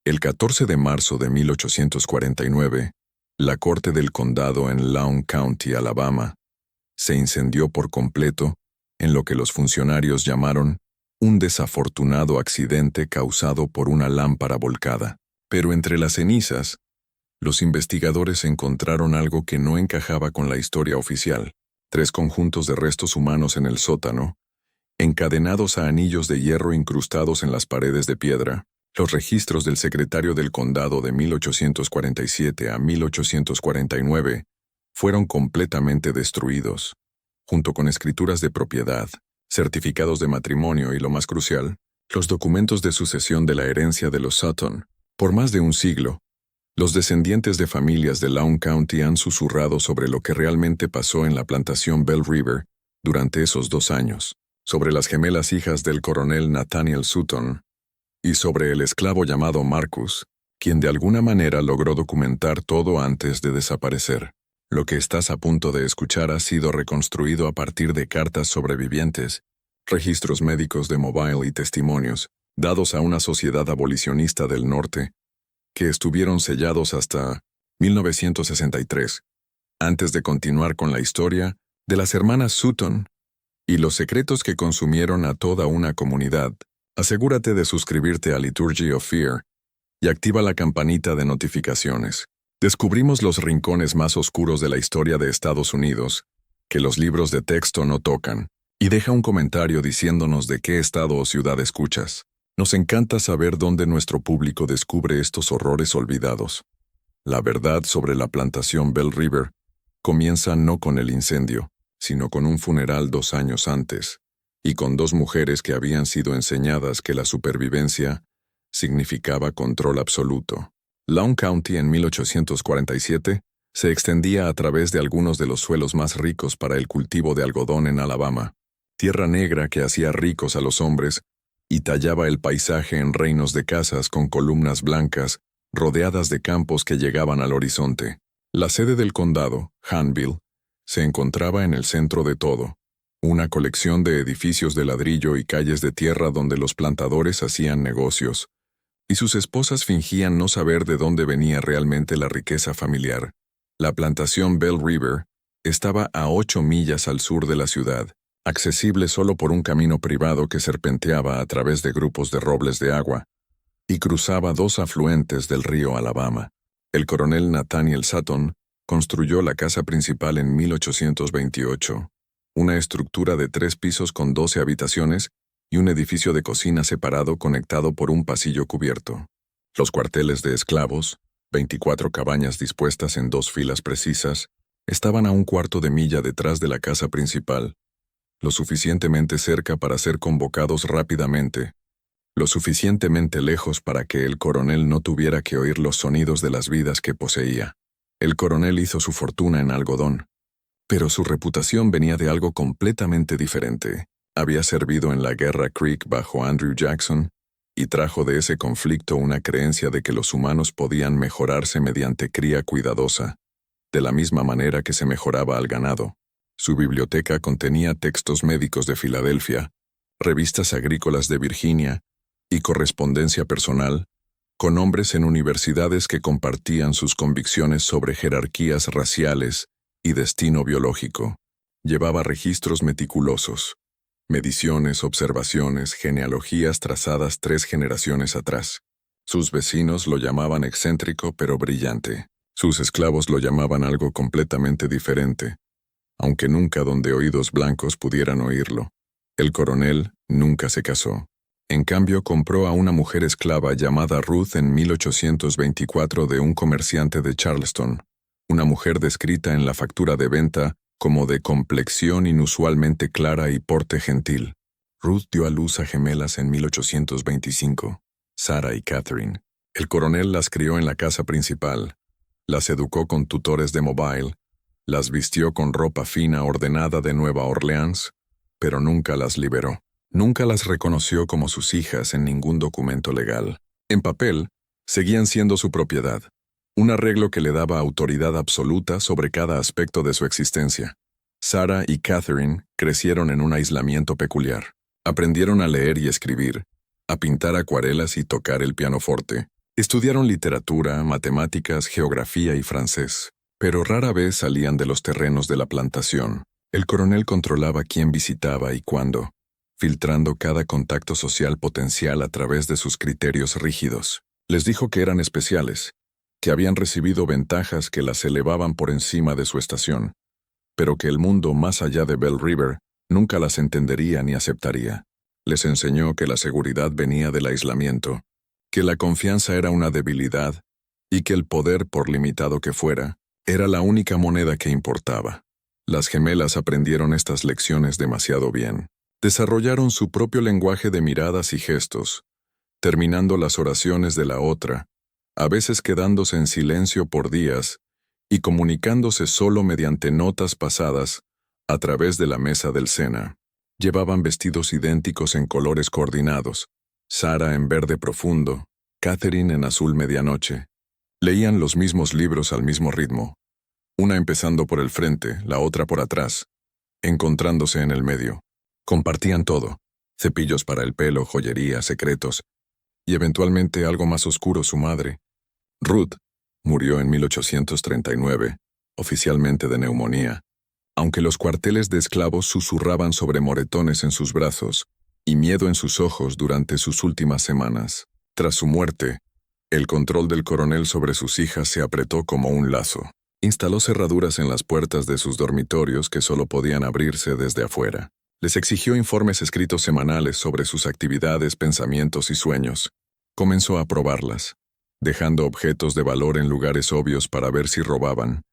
El 14 de marzo de 1849, la corte del condado en Lowndes County, Alabama, se incendió por completo en lo que los funcionarios llamaron un desafortunado accidente causado por una lámpara volcada. Pero entre las cenizas, los investigadores encontraron algo que no encajaba con la historia oficial: 3 conjuntos de restos humanos en el sótano, encadenados a anillos de hierro incrustados en las paredes de piedra. Los registros del secretario del condado de 1847 a 1849 fueron completamente destruidos, junto con escrituras de propiedad, certificados de matrimonio y, lo más crucial, los documentos de sucesión de la herencia de los Sutton. Por más de un siglo, los descendientes de familias de Lowndes County han susurrado sobre lo que realmente pasó en la plantación Bell River durante esos 2 años, sobre las gemelas hijas del coronel Nathaniel Sutton, y sobre el esclavo llamado Marcus, quien de alguna manera logró documentar todo antes de desaparecer. Lo que estás a punto de escuchar ha sido reconstruido a partir de cartas sobrevivientes, registros médicos de Mobile y testimonios, dados a una sociedad abolicionista del norte, que estuvieron sellados hasta 1963, antes de continuar con la historia de las hermanas Sutton y los secretos que consumieron a toda una comunidad. Asegúrate de suscribirte a Liturgy of Fear y activa la campanita de notificaciones. Descubrimos los rincones más oscuros de la historia de Estados Unidos, que los libros de texto no tocan, y deja un comentario diciéndonos de qué estado o ciudad escuchas. Nos encanta saber dónde nuestro público descubre estos horrores olvidados. La verdad sobre la plantación Bell River comienza no con el incendio, sino con un funeral 2 años antes, y con 2 mujeres que habían sido enseñadas que la supervivencia significaba control absoluto. Lowndes County en 1847 se extendía a través de algunos de los suelos más ricos para el cultivo de algodón en Alabama, tierra negra que hacía ricos a los hombres y tallaba el paisaje en reinos de casas con columnas blancas rodeadas de campos que llegaban al horizonte. La sede del condado, Huntsville, se encontraba en el centro de todo, una colección de edificios de ladrillo y calles de tierra donde los plantadores hacían negocios, y sus esposas fingían no saber de dónde venía realmente la riqueza familiar. La plantación Bell River estaba a 8 millas al sur de la ciudad, accesible solo por un camino privado que serpenteaba a través de grupos de robles de agua, y cruzaba 2 afluentes del río Alabama. El coronel Nathaniel Sutton construyó la casa principal en 1828, una estructura de 3 pisos con 12 habitaciones y un edificio de cocina separado conectado por un pasillo cubierto. Los cuarteles de esclavos, 24 cabañas dispuestas en 2 filas precisas, estaban a 1/4 de milla detrás de la casa principal, lo suficientemente cerca para ser convocados rápidamente, lo suficientemente lejos para que el coronel no tuviera que oír los sonidos de las vidas que poseía. El coronel hizo su fortuna en algodón, pero su reputación venía de algo completamente diferente. Había servido en la Guerra Creek bajo Andrew Jackson y trajo de ese conflicto una creencia de que los humanos podían mejorarse mediante cría cuidadosa, de la misma manera que se mejoraba al ganado. Su biblioteca contenía textos médicos de Filadelfia, revistas agrícolas de Virginia y correspondencia personal con hombres en universidades que compartían sus convicciones sobre jerarquías raciales y destino biológico. Llevaba registros meticulosos, mediciones, observaciones, genealogías trazadas 3 generaciones atrás. Sus vecinos lo llamaban excéntrico pero brillante. Sus esclavos lo llamaban algo completamente diferente, aunque nunca donde oídos blancos pudieran oírlo. El coronel nunca se casó. En cambio, compró a una mujer esclava llamada Ruth en 1824 de un comerciante de Charleston, una mujer descrita en la factura de venta como de complexión inusualmente clara y porte gentil. Ruth dio a luz a gemelas en 1825, Sarah y Catherine. El coronel las crió en la casa principal, las educó con tutores de Mobile, las vistió con ropa fina ordenada de Nueva Orleans, pero nunca las liberó. Nunca las reconoció como sus hijas en ningún documento legal. En papel, seguían siendo su propiedad, un arreglo que le daba autoridad absoluta sobre cada aspecto de su existencia. Sarah y Catherine crecieron en un aislamiento peculiar. Aprendieron a leer y escribir, a pintar acuarelas y tocar el pianoforte, Estudiaron literatura, matemáticas, geografía y francés, pero rara vez salían de los terrenos de la plantación. El coronel controlaba quién visitaba y cuándo, filtrando cada contacto social potencial a través de sus criterios rígidos. Les dijo que eran especiales, que habían recibido ventajas que las elevaban por encima de su estación, pero que el mundo más allá de Bell River nunca las entendería ni aceptaría. Les enseñó que la seguridad venía del aislamiento, que la confianza era una debilidad y que el poder, por limitado que fuera, era la única moneda que importaba. Las gemelas aprendieron estas lecciones demasiado bien. Desarrollaron su propio lenguaje de miradas y gestos, terminando las oraciones de la otra, a veces quedándose en silencio por días y comunicándose solo mediante notas pasadas a través de la mesa del Sena. Llevaban vestidos idénticos en colores coordinados, Sara en verde profundo, Catherine en azul medianoche. Leían los mismos libros al mismo ritmo, una empezando por el frente, la otra por atrás, encontrándose en el medio. Compartían todo, cepillos para el pelo, joyería, secretos, y eventualmente algo más oscuro su madre. Ruth murió en 1839, oficialmente de neumonía, aunque los cuarteles de esclavos susurraban sobre moretones en sus brazos y miedo en sus ojos durante sus últimas semanas. Tras su muerte, el control del coronel sobre sus hijas se apretó como un lazo. Instaló cerraduras en las puertas de sus dormitorios que solo podían abrirse desde afuera. Les exigió informes escritos semanales sobre sus actividades, pensamientos y sueños. Comenzó a probarlas, dejando objetos de valor en lugares obvios para ver si robaban,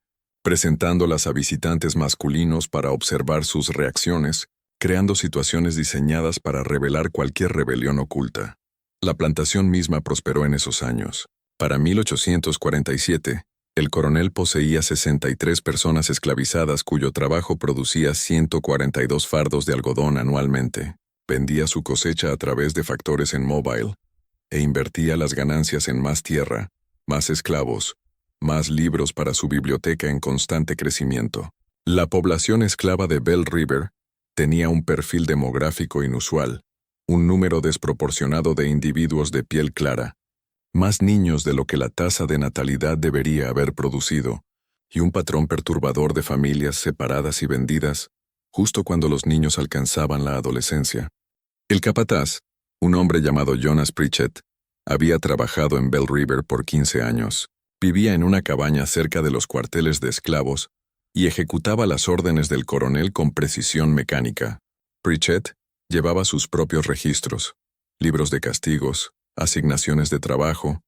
presentándolas a visitantes masculinos para observar sus reacciones, creando situaciones diseñadas para revelar cualquier rebelión oculta. La plantación misma prosperó en esos años. Para 1847, el coronel poseía 63 personas esclavizadas cuyo trabajo producía 142 fardos de algodón anualmente. Vendía su cosecha a través de factores en Mobile e invertía las ganancias en más tierra, más esclavos, más libros para su biblioteca en constante crecimiento. La población esclava de Bell River tenía un perfil demográfico inusual, un número desproporcionado de individuos de piel clara, más niños de lo que la tasa de natalidad debería haber producido, y un patrón perturbador de familias separadas y vendidas, justo cuando los niños alcanzaban la adolescencia. El capataz, un hombre llamado Jonas Pritchett, había trabajado en Bell River por 15 años. Vivía en una cabaña cerca de los cuarteles de esclavos y ejecutaba las órdenes del coronel con precisión mecánica. Pritchett llevaba sus propios registros, libros de castigos, asignaciones de trabajo,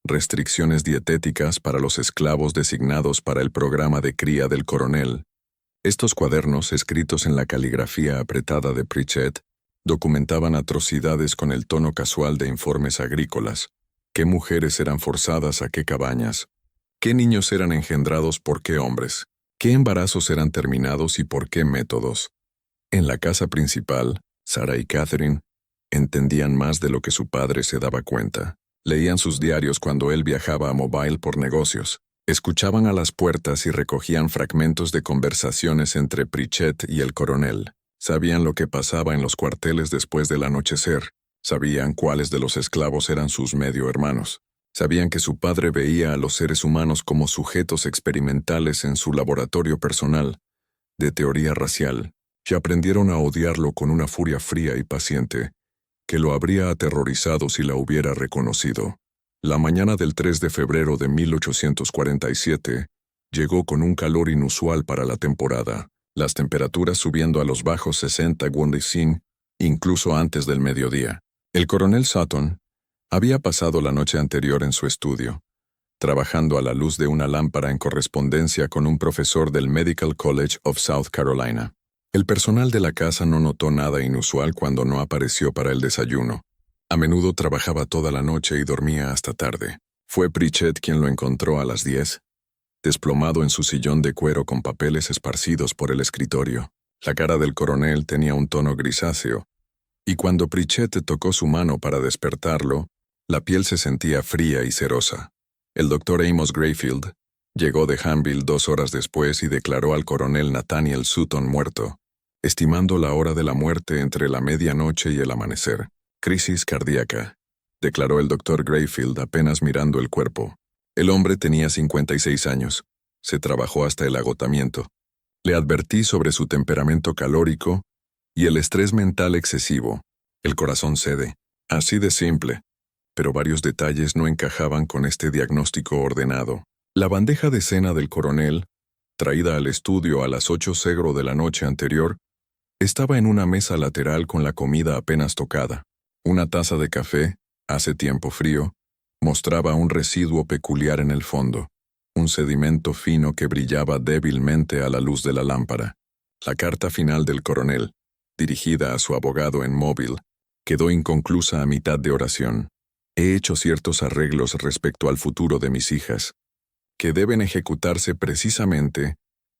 restricciones dietéticas para los esclavos designados para el programa de cría del coronel. Estos cuadernos, escritos en la caligrafía apretada de Pritchett, documentaban atrocidades con el tono casual de informes agrícolas. ¿Qué mujeres eran forzadas a qué cabañas? ¿Qué niños eran engendrados por qué hombres? ¿Qué embarazos eran terminados y por qué métodos? En la casa principal, Sara y Catherine entendían más de lo que su padre se daba cuenta. Leían sus diarios cuando él viajaba a Mobile por negocios. Escuchaban a las puertas y recogían fragmentos de conversaciones entre Pritchett y el coronel. Sabían lo que pasaba en los cuarteles después del anochecer. Sabían cuáles de los esclavos eran sus medio hermanos. Sabían que su padre veía a los seres humanos como sujetos experimentales en su laboratorio personal, de teoría racial, y aprendieron a odiarlo con una furia fría y paciente, que lo habría aterrorizado si la hubiera reconocido. La mañana del 3 de febrero de 1847 llegó con un calor inusual para la temporada, las temperaturas subiendo a los bajos 60 Wundersin, incluso antes del mediodía. El coronel Sutton había pasado la noche anterior en su estudio, trabajando a la luz de una lámpara en correspondencia con un profesor del Medical College of South Carolina. El personal de la casa no notó nada inusual cuando no apareció para el desayuno. A menudo trabajaba toda la noche y dormía hasta tarde. Fue Pritchett quien lo encontró a las 10, desplomado en su sillón de cuero con papeles esparcidos por el escritorio. La cara del coronel tenía un tono grisáceo, y cuando Pritchett tocó su mano para despertarlo, la piel se sentía fría y cerosa. El doctor Amos Grayfield llegó de Hanville 2 horas después y declaró al coronel Nathaniel Sutton muerto, estimando la hora de la muerte entre la medianoche y el amanecer. Crisis cardíaca. declaró el doctor Grayfield apenas mirando el cuerpo. El hombre tenía 56 años. Se trabajó hasta el agotamiento. Le advertí sobre su temperamento calórico y el estrés mental excesivo. El corazón cede. Así de simple. Pero varios detalles no encajaban con este diagnóstico ordenado. La bandeja de cena del coronel, traída al estudio a las 8:00 de la noche anterior, estaba en una mesa lateral con la comida apenas tocada. Una taza de café, hace tiempo frío, mostraba un residuo peculiar en el fondo, un sedimento fino que brillaba débilmente a la luz de la lámpara. La carta final del coronel, dirigida a su abogado en Mobile, quedó inconclusa a mitad de oración. He hecho ciertos arreglos respecto al futuro de mis hijas, que deben ejecutarse precisamente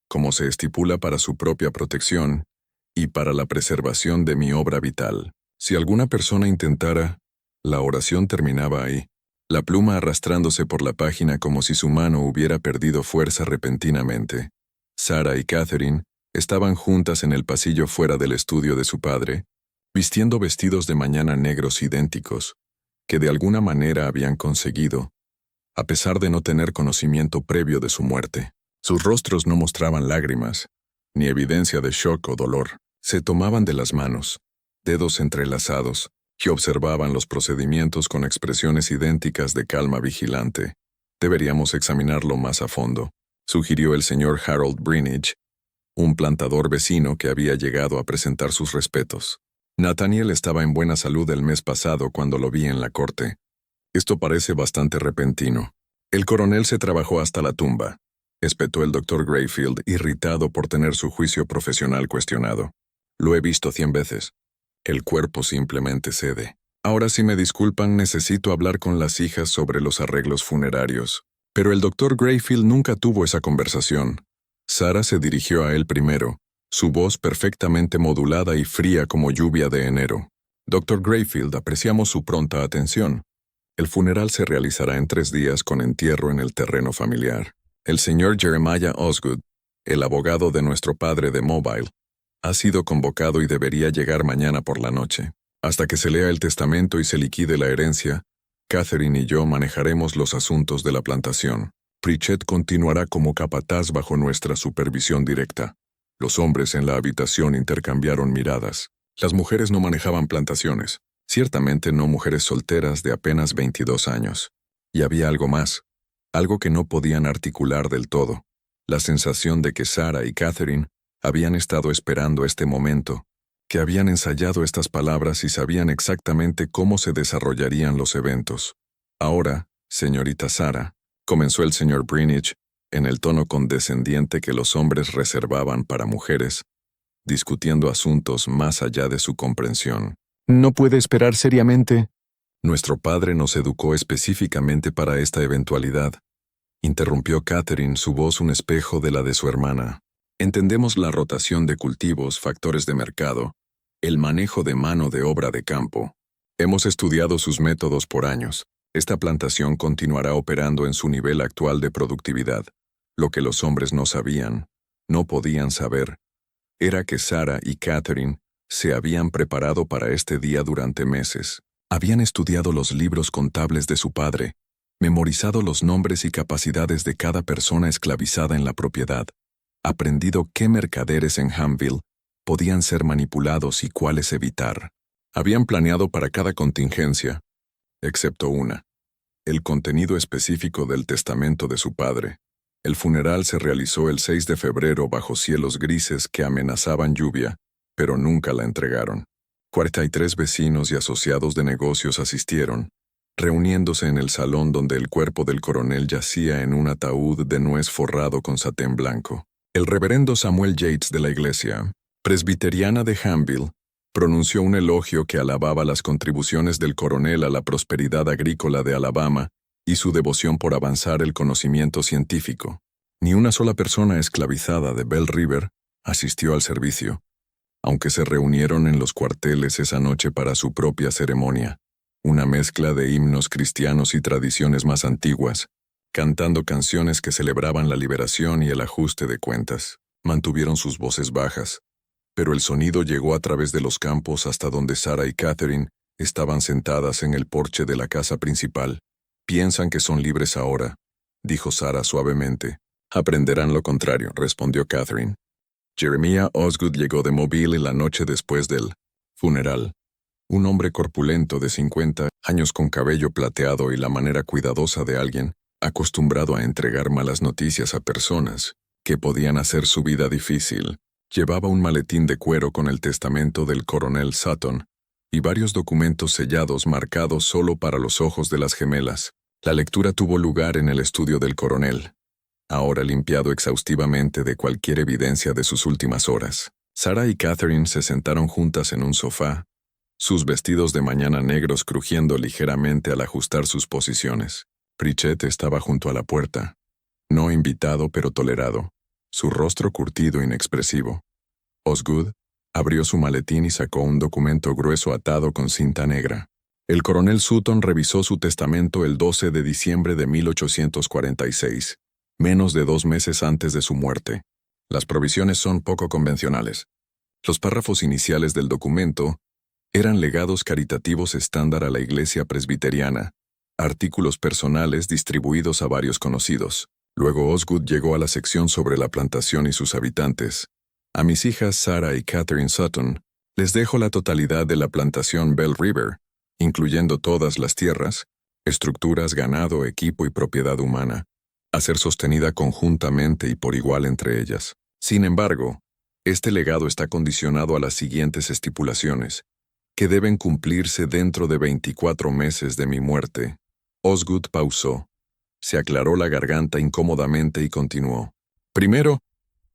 como se estipula para su propia protección y para la preservación de mi obra vital. Si alguna persona intentara, la oración terminaba ahí, la pluma arrastrándose por la página como si su mano hubiera perdido fuerza repentinamente. Sarah y Catherine estaban juntas en el pasillo fuera del estudio de su padre, vistiendo vestidos de mañana negros idénticos, que de alguna manera habían conseguido, a pesar de no tener conocimiento previo de su muerte. Sus rostros no mostraban lágrimas, ni evidencia de shock o dolor. Se tomaban de las manos, dedos entrelazados, y observaban los procedimientos con expresiones idénticas de calma vigilante. Deberíamos examinarlo más a fondo, sugirió el señor Harold Brinage, un plantador vecino que había llegado a presentar sus respetos. Nathaniel estaba en buena salud el mes pasado cuando lo vi en la corte. Esto parece bastante repentino. El coronel se trabajó hasta la tumba, espetó el doctor Grayfield, irritado por tener su juicio profesional cuestionado. Lo he visto 100 veces. El cuerpo simplemente cede. Ahora, si me disculpan, necesito hablar con las hijas sobre los arreglos funerarios. Pero el doctor Grayfield nunca tuvo esa conversación. Sarah se dirigió a él primero, su voz perfectamente modulada y fría como lluvia de enero. Doctor Grayfield, apreciamos su pronta atención. El funeral se realizará en 3 días con entierro en el terreno familiar. El señor Jeremiah Osgood, el abogado de nuestro padre de Mobile, ha sido convocado y debería llegar mañana por la noche. Hasta que se lea el testamento y se liquide la herencia, Catherine y yo manejaremos los asuntos de la plantación. Pritchett continuará como capataz bajo nuestra supervisión directa. Los hombres en la habitación intercambiaron miradas. Las mujeres no manejaban plantaciones, ciertamente no mujeres solteras de apenas 22 años. Y había algo más, algo que no podían articular del todo, la sensación de que Sarah y Catherine habían estado esperando este momento, que habían ensayado estas palabras y sabían exactamente cómo se desarrollarían los eventos. Ahora, señorita Sarah, comenzó el señor Brinage, en el tono condescendiente que los hombres reservaban para mujeres, discutiendo asuntos más allá de su comprensión. ¿No puede esperar seriamente? Nuestro padre nos educó específicamente para esta eventualidad, interrumpió Catherine, su voz un espejo de la de su hermana. Entendemos la rotación de cultivos, factores de mercado, el manejo de mano de obra de campo. Hemos estudiado sus métodos por años. Esta plantación continuará operando en su nivel actual de productividad. Lo que los hombres no sabían, no podían saber, era que Sarah y Catherine se habían preparado para este día durante meses. Habían estudiado los libros contables de su padre, memorizado los nombres y capacidades de cada persona esclavizada en la propiedad, aprendido qué mercaderes en Hamville podían ser manipulados y cuáles evitar. Habían planeado para cada contingencia, excepto una: el contenido específico del testamento de su padre. El funeral se realizó el 6 de febrero bajo cielos grises que amenazaban lluvia, pero nunca la entregaron. 43 vecinos y asociados de negocios asistieron, reuniéndose en el salón donde el cuerpo del coronel yacía en un ataúd de nuez forrado con satén blanco. El reverendo Samuel Yates de la iglesia presbiteriana de Hamville pronunció un elogio que alababa las contribuciones del coronel a la prosperidad agrícola de Alabama y su devoción por avanzar el conocimiento científico. Ni una sola persona esclavizada de Bell River asistió al servicio, aunque se reunieron en los cuarteles esa noche para su propia ceremonia, una mezcla de himnos cristianos y tradiciones más antiguas, cantando canciones que celebraban la liberación y el ajuste de cuentas. Mantuvieron sus voces bajas, pero el sonido llegó a través de los campos hasta donde Sarah y Catherine Estaban sentadas en el porche de la casa principal. Piensan que son libres ahora, dijo Sarah suavemente. Aprenderán lo contrario, respondió Catherine. Jeremiah Osgood llegó de Mobile la noche después del funeral. Un hombre corpulento de 50 años con cabello plateado y la manera cuidadosa de alguien acostumbrado a entregar malas noticias a personas que podían hacer su vida difícil. Llevaba un maletín de cuero con el testamento del coronel Sutton y varios documentos sellados marcados solo para los ojos de las gemelas. La lectura tuvo lugar en el estudio del coronel, ahora limpiado exhaustivamente de cualquier evidencia de sus últimas horas. Sarah y Catherine se sentaron juntas en un sofá, sus vestidos de mañana negros crujiendo ligeramente al ajustar sus posiciones. Pritchett estaba junto a la puerta, no invitado pero tolerado, su rostro curtido e inexpresivo. Osgood abrió su maletín y sacó un documento grueso atado con cinta negra. El coronel Sutton revisó su testamento el 12 de diciembre de 1846, menos de 2 meses antes de su muerte. Las provisiones son poco convencionales. Los párrafos iniciales del documento eran legados caritativos estándar a la iglesia presbiteriana, artículos personales distribuidos a varios conocidos. Luego Osgood llegó a la sección sobre la plantación y sus habitantes. A mis hijas Sarah y Catherine Sutton les dejo la totalidad de la plantación Bell River, incluyendo todas las tierras, estructuras, ganado, equipo y propiedad humana, a ser sostenida conjuntamente y por igual entre ellas. Sin embargo, este legado está condicionado a las siguientes estipulaciones, que deben cumplirse dentro de 24 meses de mi muerte. Osgood pausó, se aclaró la garganta incómodamente y continuó. Primero,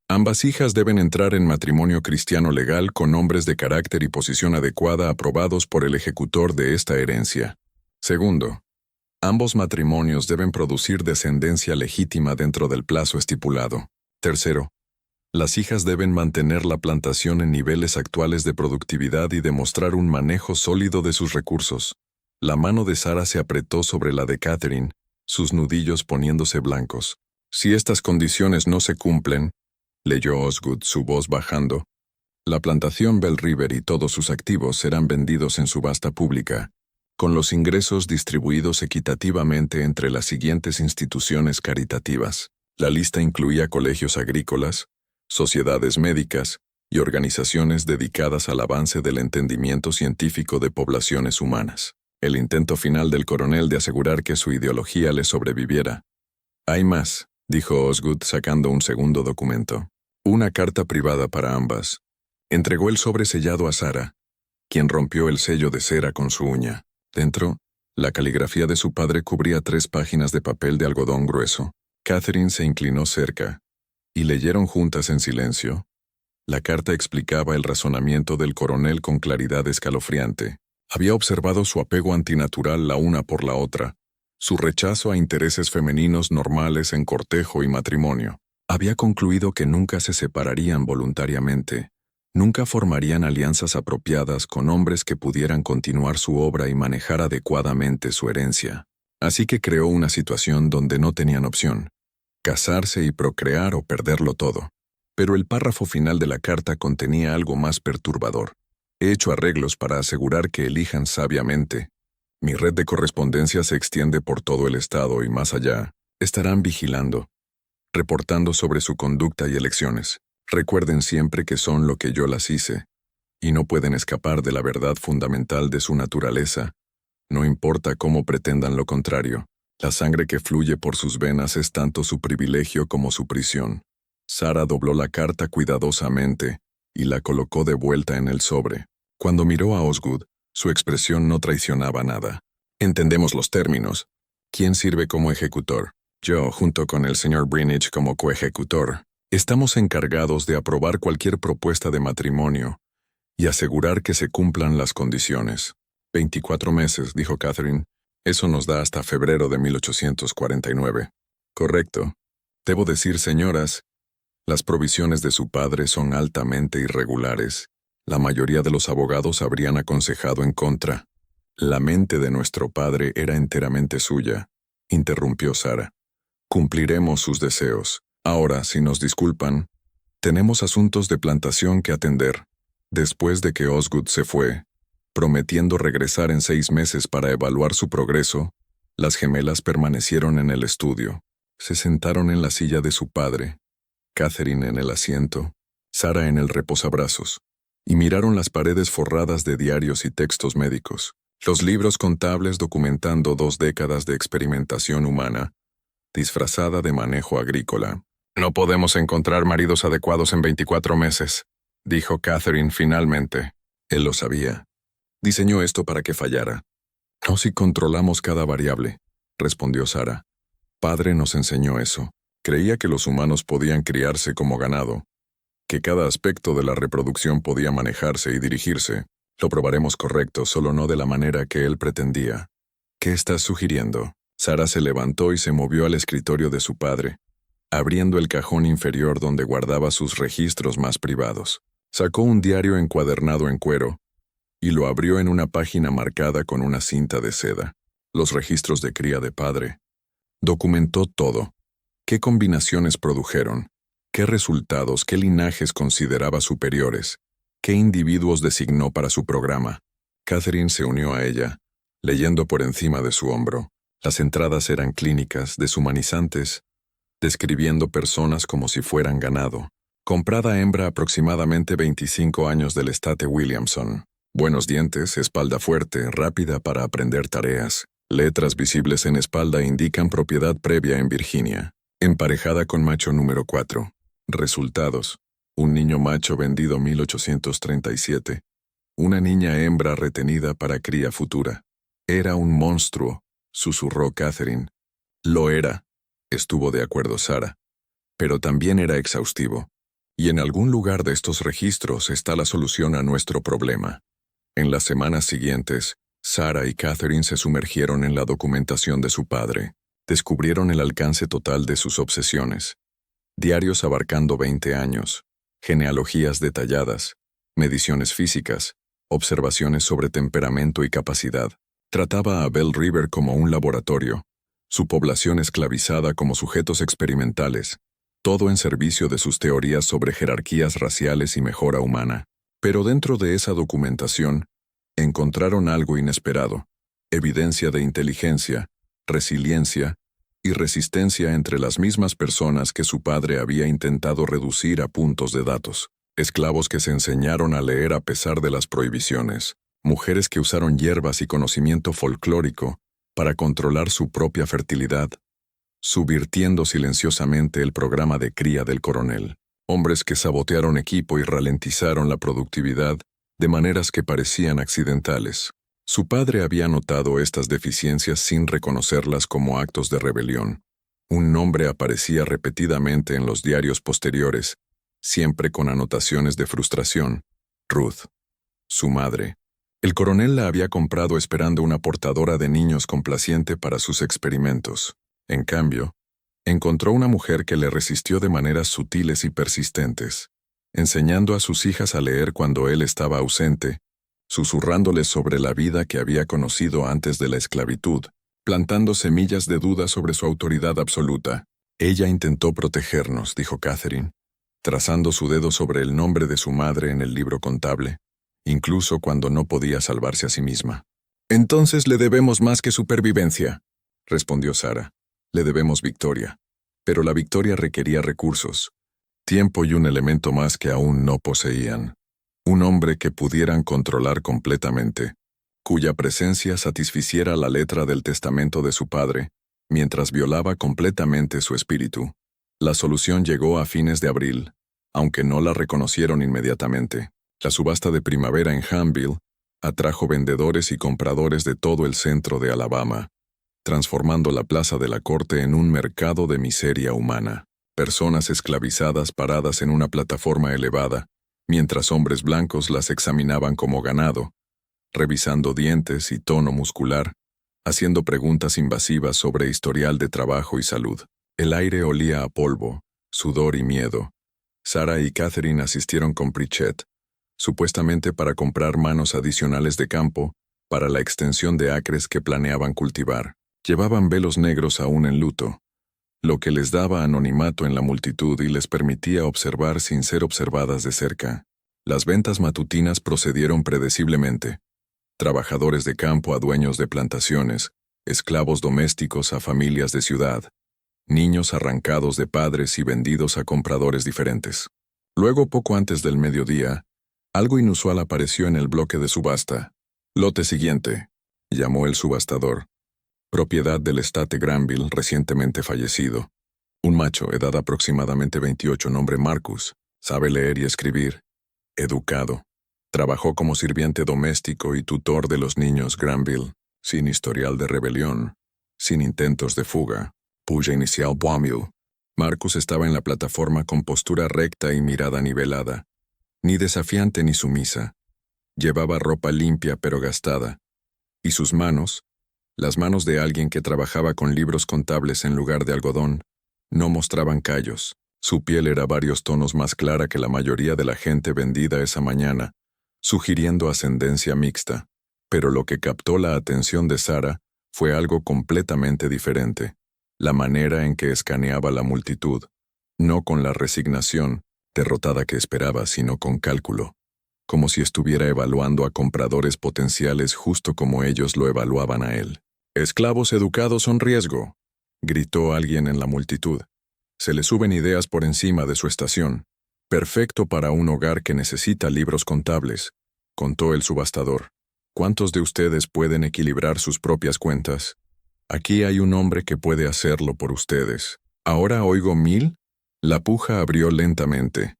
ambas hijas deben entrar en matrimonio cristiano legal con hombres de carácter y posición adecuada aprobados por el ejecutor de esta herencia. Segundo, ambos matrimonios deben producir descendencia legítima dentro del plazo estipulado. Tercero, las hijas deben mantener la plantación en niveles actuales de productividad y demostrar un manejo sólido de sus recursos. La mano de Sarah se apretó sobre la de Catherine, sus nudillos poniéndose blancos. Si estas condiciones no se cumplen, leyó Osgood, su voz bajando, la plantación Bell River y todos sus activos serán vendidos en subasta pública, con los ingresos distribuidos equitativamente entre las siguientes instituciones caritativas. La lista incluía colegios agrícolas, sociedades médicas y organizaciones dedicadas al avance del entendimiento científico de poblaciones humanas. El intento final del coronel de asegurar que su ideología le sobreviviera. Hay más, dijo Osgood sacando un segundo documento. Una carta privada para ambas. Entregó el sobre sellado a Sarah, quien rompió el sello de cera con su uña. Dentro, la caligrafía de su padre cubría 3 páginas de papel de algodón grueso. Catherine se inclinó cerca, y leyeron juntas en silencio. La carta explicaba el razonamiento del coronel con claridad escalofriante. Había observado su apego antinatural la una por la otra, su rechazo a intereses femeninos normales en cortejo y matrimonio. Había concluido que nunca se separarían voluntariamente, nunca formarían alianzas apropiadas con hombres que pudieran continuar su obra y manejar adecuadamente su herencia. Así que creó una situación donde no tenían opción: casarse y procrear o perderlo todo. Pero el párrafo final de la carta contenía algo más perturbador. He hecho arreglos para asegurar que elijan sabiamente. Mi red de correspondencia se extiende por todo el estado y más allá. Estarán vigilando, reportando sobre su conducta y elecciones. Recuerden siempre que son lo que yo las hice, y no pueden escapar de la verdad fundamental de su naturaleza, no importa cómo pretendan lo contrario. La sangre que fluye por sus venas es tanto su privilegio como su prisión. Sarah dobló la carta cuidadosamente y la colocó de vuelta en el sobre. Cuando miró a Osgood, su expresión no traicionaba nada. Entendemos los términos. ¿Quién sirve como ejecutor? Yo, junto con el señor Greenwich como coejecutor, estamos encargados de aprobar cualquier propuesta de matrimonio y asegurar que se cumplan las condiciones. 24 meses, dijo Catherine. Eso nos da hasta febrero de 1849. Correcto. Debo decir, señoras, las provisiones de su padre son altamente irregulares. La mayoría de los abogados habrían aconsejado en contra. La mente de nuestro padre era enteramente suya, interrumpió Sarah. Cumpliremos sus deseos. Ahora, si nos disculpan, tenemos asuntos de plantación que atender. Después de que Osgood se fue, Prometiendo regresar en 6 meses para evaluar su progreso, las gemelas permanecieron en el estudio. Se sentaron en la silla de su padre, Catherine en el asiento, Sara en el reposabrazos, y miraron las paredes forradas de diarios y textos médicos, los libros contables documentando 2 décadas de experimentación humana, disfrazada de manejo agrícola. «No podemos encontrar maridos adecuados en 24 meses», dijo Catherine finalmente. Él lo sabía. Diseñó esto para que fallara. «No si controlamos cada variable», respondió Sara. «Padre nos enseñó eso. Creía que los humanos podían criarse como ganado, que cada aspecto de la reproducción podía manejarse y dirigirse. Lo probaremos correcto, solo no de la manera que él pretendía». «¿Qué estás sugiriendo?» Sara se levantó y se movió al escritorio de su padre, abriendo el cajón inferior donde guardaba sus registros más privados. Sacó un diario encuadernado en cuero y lo abrió en una página marcada con una cinta de seda. Los registros de cría de padre. Documentó todo. ¿Qué combinaciones produjeron? ¿Qué resultados, qué linajes consideraba superiores? ¿Qué individuos designó para su programa? Catherine se unió a ella, leyendo por encima de su hombro. Las entradas eran clínicas, deshumanizantes, describiendo personas como si fueran ganado. Comprada hembra aproximadamente 25 años del estate Williamson. Buenos dientes, espalda fuerte, rápida para aprender tareas. Letras visibles en espalda indican propiedad previa en Virginia. Emparejada con macho número 4. Resultados. Un niño macho vendido 1837. Una niña hembra retenida para cría futura. Era un monstruo, susurró Catherine. Lo era, estuvo de acuerdo Sara. Pero también era exhaustivo. Y en algún lugar de estos registros está la solución a nuestro problema. En las semanas siguientes, Sara y Catherine se sumergieron en la documentación de su padre. Descubrieron el alcance total de sus obsesiones. Diarios abarcando 20 años, genealogías detalladas, mediciones físicas, observaciones sobre temperamento y capacidad. Trataba a Bell River como un laboratorio, su población esclavizada como sujetos experimentales, todo en servicio de sus teorías sobre jerarquías raciales y mejora humana. Pero dentro de esa documentación, encontraron algo inesperado, evidencia de inteligencia, resiliencia y resistencia entre las mismas personas que su padre había intentado reducir a puntos de datos, esclavos que se enseñaron a leer a pesar de las prohibiciones, mujeres que usaron hierbas y conocimiento folclórico para controlar su propia fertilidad, subvirtiendo silenciosamente el programa de cría del coronel, hombres que sabotearon equipo y ralentizaron la productividad de maneras que parecían accidentales. Su padre había notado estas deficiencias sin reconocerlas como actos de rebelión. Un nombre aparecía repetidamente en los diarios posteriores, siempre con anotaciones de frustración. Ruth, su madre. El coronel la había comprado esperando una portadora de niños complaciente para sus experimentos. En cambio, encontró una mujer que le resistió de maneras sutiles y persistentes, enseñando a sus hijas a leer cuando él estaba ausente, susurrándoles sobre la vida que había conocido antes de la esclavitud, plantando semillas de duda sobre su autoridad absoluta. Ella intentó protegernos, dijo Catherine, trazando su dedo sobre el nombre de su madre en el libro contable, incluso cuando no podía salvarse a sí misma. «Entonces le debemos más que supervivencia», respondió Sara. «Le debemos victoria. Pero la victoria requería recursos, tiempo y un elemento más que aún no poseían. Un hombre que pudieran controlar completamente, cuya presencia satisficiera la letra del testamento de su padre, mientras violaba completamente su espíritu. La solución llegó a fines de abril, aunque no la reconocieron inmediatamente. La subasta de primavera en Hamville atrajo vendedores y compradores de todo el centro de Alabama, transformando la plaza de la corte en un mercado de miseria humana. Personas esclavizadas paradas en una plataforma elevada, mientras hombres blancos las examinaban como ganado, revisando dientes y tono muscular, haciendo preguntas invasivas sobre historial de trabajo y salud. El aire olía a polvo, sudor y miedo. Sara y Catherine asistieron con Pritchett, supuestamente para comprar manos adicionales de campo para la extensión de acres que planeaban cultivar. Llevaban velos negros aún en luto, lo que les daba anonimato en la multitud y les permitía observar sin ser observadas de cerca. Las ventas matutinas procedieron predeciblemente. trabajadores de campo a dueños de plantaciones, esclavos domésticos a familias de ciudad, niños arrancados de padres y vendidos a compradores diferentes. Luego, poco antes del mediodía, algo inusual apareció en el bloque de subasta. Lote siguiente, llamó el subastador. Propiedad del estate Granville, recientemente fallecido. Un macho, edad aproximadamente 28, nombre Marcus, sabe leer y escribir. Educado. Trabajó como sirviente doméstico y tutor de los niños Granville, sin historial de rebelión, sin intentos de fuga. Puya inicial Boimil. Marcus estaba en la plataforma con postura recta y mirada nivelada. Ni desafiante ni sumisa. Llevaba ropa limpia pero gastada. Y sus manos, las manos de alguien que trabajaba con libros contables en lugar de algodón, no mostraban callos. Su piel era varios tonos más clara que la mayoría de la gente vendida esa mañana, sugiriendo ascendencia mixta. Pero lo que captó la atención de Sarah fue algo completamente diferente. La manera en que escaneaba la multitud, no con la resignación derrotada que esperaba, sino con cálculo, como si estuviera evaluando a compradores potenciales justo como ellos lo evaluaban a él. «Esclavos educados son riesgo», gritó alguien en la multitud. «Se le suben ideas por encima de su estación. Perfecto para un hogar que necesita libros contables», contó el subastador. «¿Cuántos de ustedes pueden equilibrar sus propias cuentas? Aquí hay un hombre que puede hacerlo por ustedes. ¿Ahora oigo 1000? La puja abrió lentamente.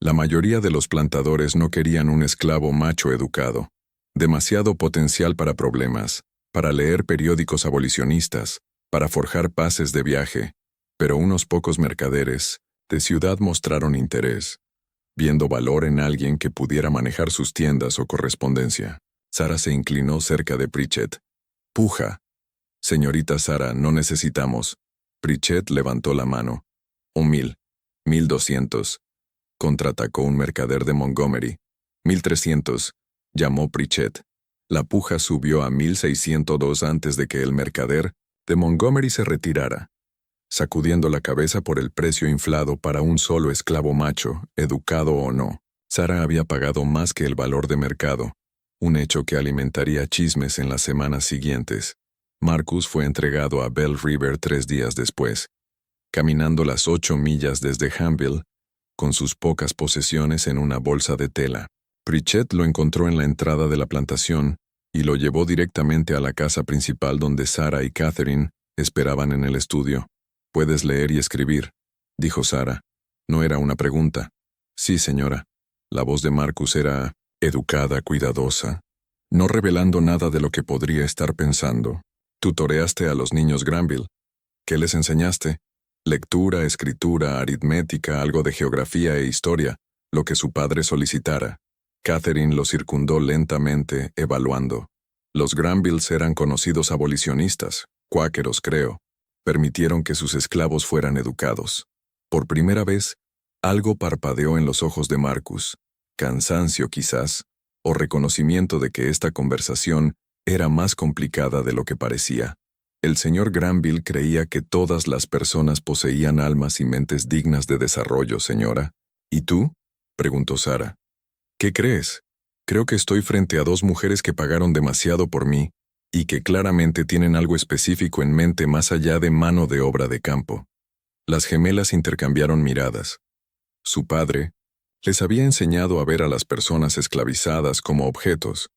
La mayoría de los plantadores no querían un esclavo macho educado. Demasiado potencial para problemas, para leer periódicos abolicionistas, para forjar pases de viaje. Pero unos pocos mercaderes de ciudad mostraron interés, viendo valor en alguien que pudiera manejar sus tiendas o correspondencia. Sarah se inclinó cerca de Pritchett. «Puja. Señorita Sarah, no necesitamos». Pritchett levantó la mano. «Un 1000, 1200. Contraatacó un mercader de Montgomery. 1300. Llamó Pritchett. La puja subió a 1602 antes de que el mercader de Montgomery se retirara, sacudiendo la cabeza por el precio inflado para un solo esclavo macho, educado o no. Sarah había pagado más que el valor de mercado, un hecho que alimentaría chismes en las semanas siguientes. Marcus fue entregado a Bell River 3 días después, caminando las 8 millas desde Hanville, con sus pocas posesiones en una bolsa de tela. Pritchett lo encontró en la entrada de la plantación y lo llevó directamente a la casa principal donde Sarah y Catherine esperaban en el estudio. «¿Puedes leer y escribir?», dijo Sarah. No era una pregunta. «Sí, señora». La voz de Marcus era educada, cuidadosa, no revelando nada de lo que podría estar pensando. «¿Tutoreaste a los niños Granville? ¿Qué les enseñaste?» «Lectura, escritura, aritmética, algo de geografía e historia, lo que su padre solicitara». Catherine lo circundó lentamente, evaluando. Los Granvilles eran conocidos abolicionistas, cuáqueros creo. Permitieron que sus esclavos fueran educados. Por primera vez, algo parpadeó en los ojos de Marcus. Cansancio quizás, o reconocimiento de que esta conversación era más complicada de lo que parecía. El señor Granville creía que todas las personas poseían almas y mentes dignas de desarrollo, señora. ¿Y tú?, preguntó Sarah. «¿Qué crees? Creo que estoy frente a 2 mujeres que pagaron demasiado por mí y que claramente tienen algo específico en mente más allá de mano de obra de campo». Las gemelas intercambiaron miradas. Su padre les había enseñado a ver a las personas esclavizadas como objetos,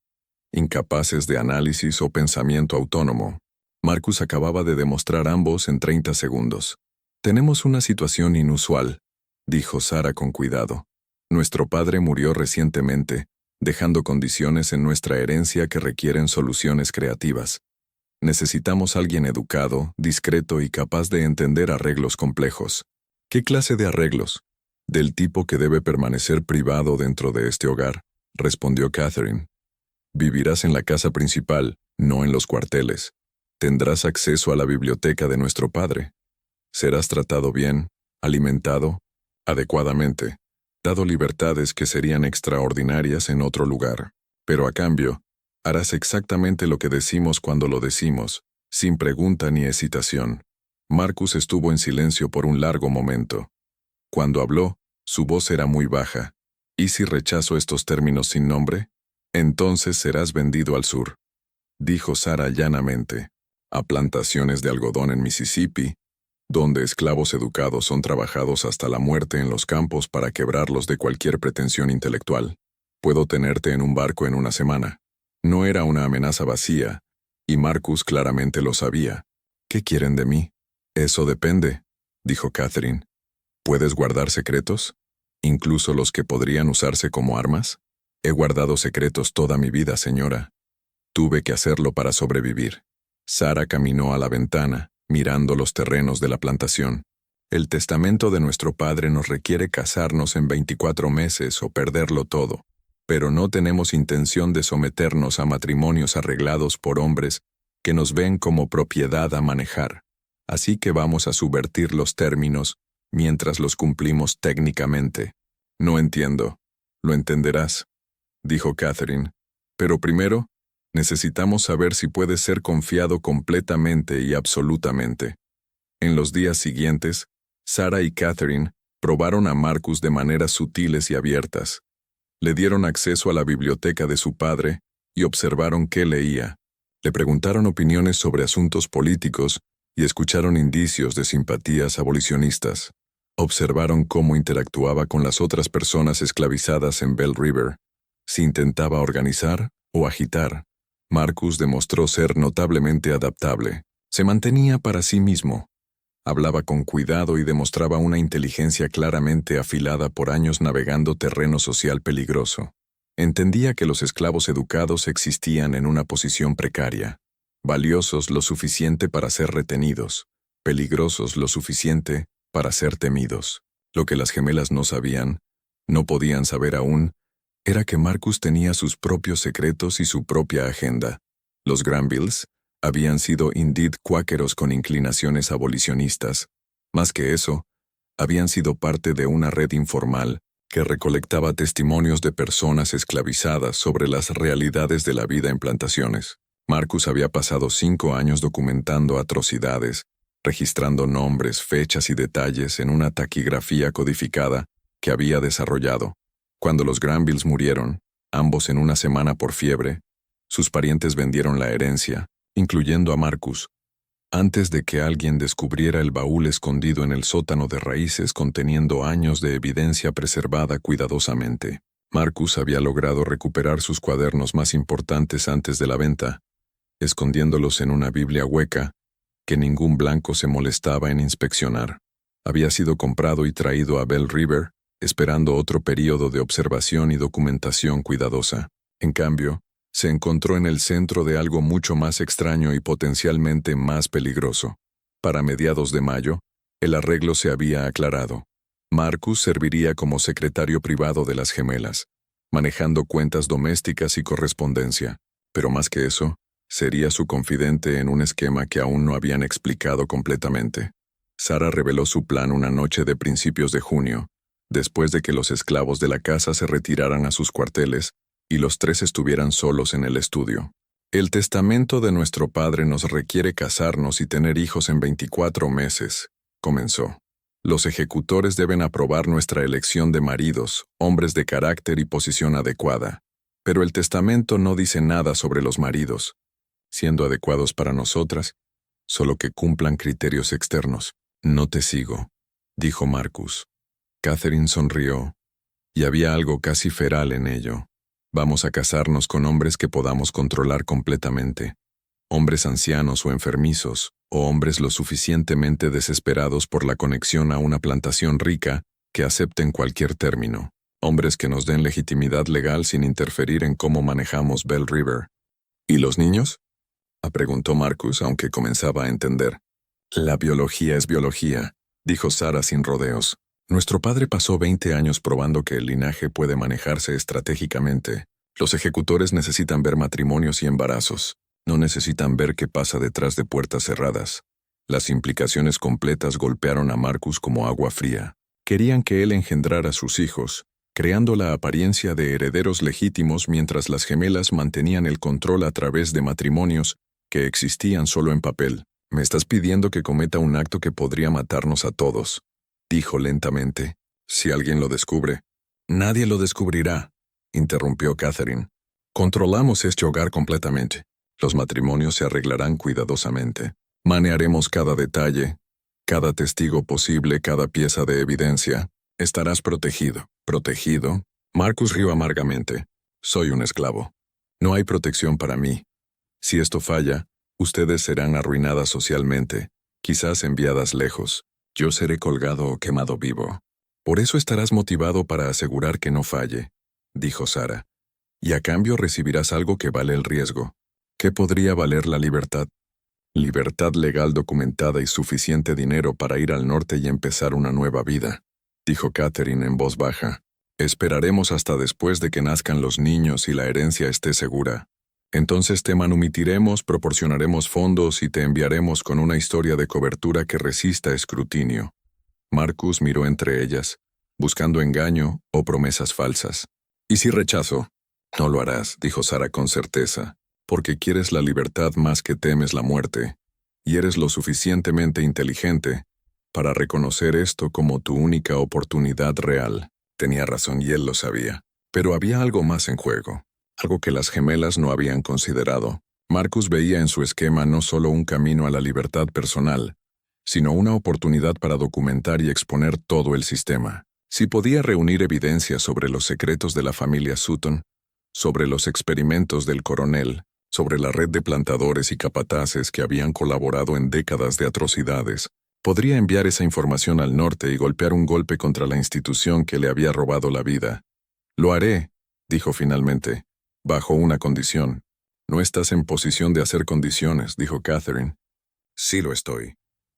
incapaces de análisis o pensamiento autónomo. Marcus acababa de demostrar ambos en 30 segundos. «Tenemos una situación inusual», dijo Sarah con cuidado. «Nuestro padre murió recientemente, dejando condiciones en nuestra herencia que requieren soluciones creativas. Necesitamos alguien educado, discreto y capaz de entender arreglos complejos». «¿Qué clase de arreglos?». «Del tipo que debe permanecer privado dentro de este hogar», respondió Catherine. «Vivirás en la casa principal, no en los cuarteles. Tendrás acceso a la biblioteca de nuestro padre. Serás tratado bien, alimentado, adecuadamente, dado libertades que serían extraordinarias en otro lugar. Pero a cambio, harás exactamente lo que decimos cuando lo decimos, sin pregunta ni hesitación». Marcus estuvo en silencio por un largo momento. Cuando habló, su voz era muy baja. «¿Y si rechazo estos términos sin nombre?». Entonces serás vendido al sur, dijo Sara llanamente, a plantaciones de algodón en Mississippi, donde esclavos educados son trabajados hasta la muerte en los campos para quebrarlos de cualquier pretensión intelectual. Puedo tenerte en un barco en una semana. No era una amenaza vacía, y Marcus claramente lo sabía. ¿Qué quieren de mí? Eso depende, dijo Catherine. ¿Puedes guardar secretos? ¿Incluso los que podrían usarse como armas? He guardado secretos toda mi vida, señora. Tuve que hacerlo para sobrevivir. Sara caminó a la ventana, mirando los terrenos de la plantación. El testamento de nuestro padre nos requiere casarnos en 24 meses o perderlo todo, pero no tenemos intención de someternos a matrimonios arreglados por hombres que nos ven como propiedad a manejar. Así que vamos a subvertir los términos mientras los cumplimos técnicamente. No entiendo. Lo entenderás, dijo Catherine. Pero primero, necesitamos saber si puedes ser confiado completamente y absolutamente. En los días siguientes, Sara y Catherine probaron a Marcus de maneras sutiles y abiertas. Le dieron acceso a la biblioteca de su padre y observaron qué leía. Le preguntaron opiniones sobre asuntos políticos y escucharon indicios de simpatías abolicionistas. Observaron cómo interactuaba con las otras personas esclavizadas en Bell River. Si intentaba organizar o agitar. Marcus demostró ser notablemente adaptable. Se mantenía para sí mismo. Hablaba con cuidado y demostraba una inteligencia claramente afilada por años navegando terreno social peligroso. Entendía que los esclavos educados existían en una posición precaria, valiosos lo suficiente para ser retenidos, peligrosos lo suficiente para ser temidos. Lo que las gemelas no sabían, no podían saber aún, era que Marcus tenía sus propios secretos y su propia agenda. Los Granvilles habían sido indeed cuáqueros con inclinaciones abolicionistas. Más que eso, habían sido parte de una red informal que recolectaba testimonios de personas esclavizadas sobre las realidades de la vida en plantaciones. Marcus había pasado 5 años documentando atrocidades, registrando nombres, fechas y detalles en una taquigrafía codificada que había desarrollado. Cuando los Granvilles murieron, ambos en una semana por fiebre, sus parientes vendieron la herencia, incluyendo a Marcus, antes de que alguien descubriera el baúl escondido en el sótano de raíces conteniendo años de evidencia preservada cuidadosamente. Marcus había logrado recuperar sus cuadernos más importantes antes de la venta, escondiéndolos en una Biblia hueca que ningún blanco se molestaba en inspeccionar. Había sido comprado y traído a Bell River, esperando otro período de observación y documentación cuidadosa. En cambio, se encontró en el centro de algo mucho más extraño y potencialmente más peligroso. Para mediados de mayo, el arreglo se había aclarado. Marcus serviría como secretario privado de las gemelas, manejando cuentas domésticas y correspondencia, pero más que eso, sería su confidente en un esquema que aún no habían explicado completamente. Sara reveló su plan una noche de principios de junio, después de que los esclavos de la casa se retiraran a sus cuarteles y los 3 estuvieran solos en el estudio. El testamento de nuestro padre nos requiere casarnos y tener hijos en 24 meses, comenzó. Los ejecutores deben aprobar nuestra elección de maridos, hombres de carácter y posición adecuada. Pero el testamento no dice nada sobre los maridos, siendo adecuados para nosotras, solo que cumplan criterios externos. No te sigo, dijo Marcus. Catherine sonrió, y había algo casi feral en ello. Vamos a casarnos con hombres que podamos controlar completamente. Hombres ancianos o enfermizos, o hombres lo suficientemente desesperados por la conexión a una plantación rica que acepten cualquier término. Hombres que nos den legitimidad legal sin interferir en cómo manejamos Bell River. ¿Y los niños?, preguntó Marcus, aunque comenzaba a entender. La biología es biología, dijo Sara sin rodeos. Nuestro padre pasó 20 años probando que el linaje puede manejarse estratégicamente. Los ejecutores necesitan ver matrimonios y embarazos. No necesitan ver qué pasa detrás de puertas cerradas. Las implicaciones completas golpearon a Marcus como agua fría. Querían que él engendrara a sus hijos, creando la apariencia de herederos legítimos mientras las gemelas mantenían el control a través de matrimonios que existían solo en papel. Me estás pidiendo que cometa un acto que podría matarnos a todos, dijo lentamente. Si alguien lo descubre. Nadie lo descubrirá, interrumpió Catherine. Controlamos este hogar completamente. Los matrimonios se arreglarán cuidadosamente. Manearemos cada detalle, cada testigo posible, cada pieza de evidencia. Estarás protegido. ¿Protegido? Marcus rió amargamente. Soy un esclavo. No hay protección para mí. Si esto falla, ustedes serán arruinadas socialmente, quizás enviadas lejos. Yo seré colgado o quemado vivo. Por eso estarás motivado para asegurar que no falle, dijo Sara. Y a cambio recibirás algo que vale el riesgo. ¿Qué podría valer la libertad? Libertad legal documentada y suficiente dinero para ir al norte y empezar una nueva vida, dijo Catherine en voz baja. Esperaremos hasta después de que nazcan los niños y la herencia esté segura. Entonces te manumitiremos, proporcionaremos fondos y te enviaremos con una historia de cobertura que resista escrutinio. Marcus miró entre ellas, buscando engaño o promesas falsas. ¿Y si rechazo? No lo harás, dijo Sara con certeza, porque quieres la libertad más que temes la muerte, y eres lo suficientemente inteligente para reconocer esto como tu única oportunidad real. Tenía razón y él lo sabía, pero había algo más en juego. Algo que las gemelas no habían considerado. Marcus veía en su esquema no solo un camino a la libertad personal, sino una oportunidad para documentar y exponer todo el sistema. Si podía reunir evidencia sobre los secretos de la familia Sutton, sobre los experimentos del coronel, sobre la red de plantadores y capataces que habían colaborado en décadas de atrocidades, podría enviar esa información al norte y golpear un golpe contra la institución que le había robado la vida. Lo haré, dijo finalmente. Bajo una condición. No estás en posición de hacer condiciones, dijo Catherine. Sí lo estoy.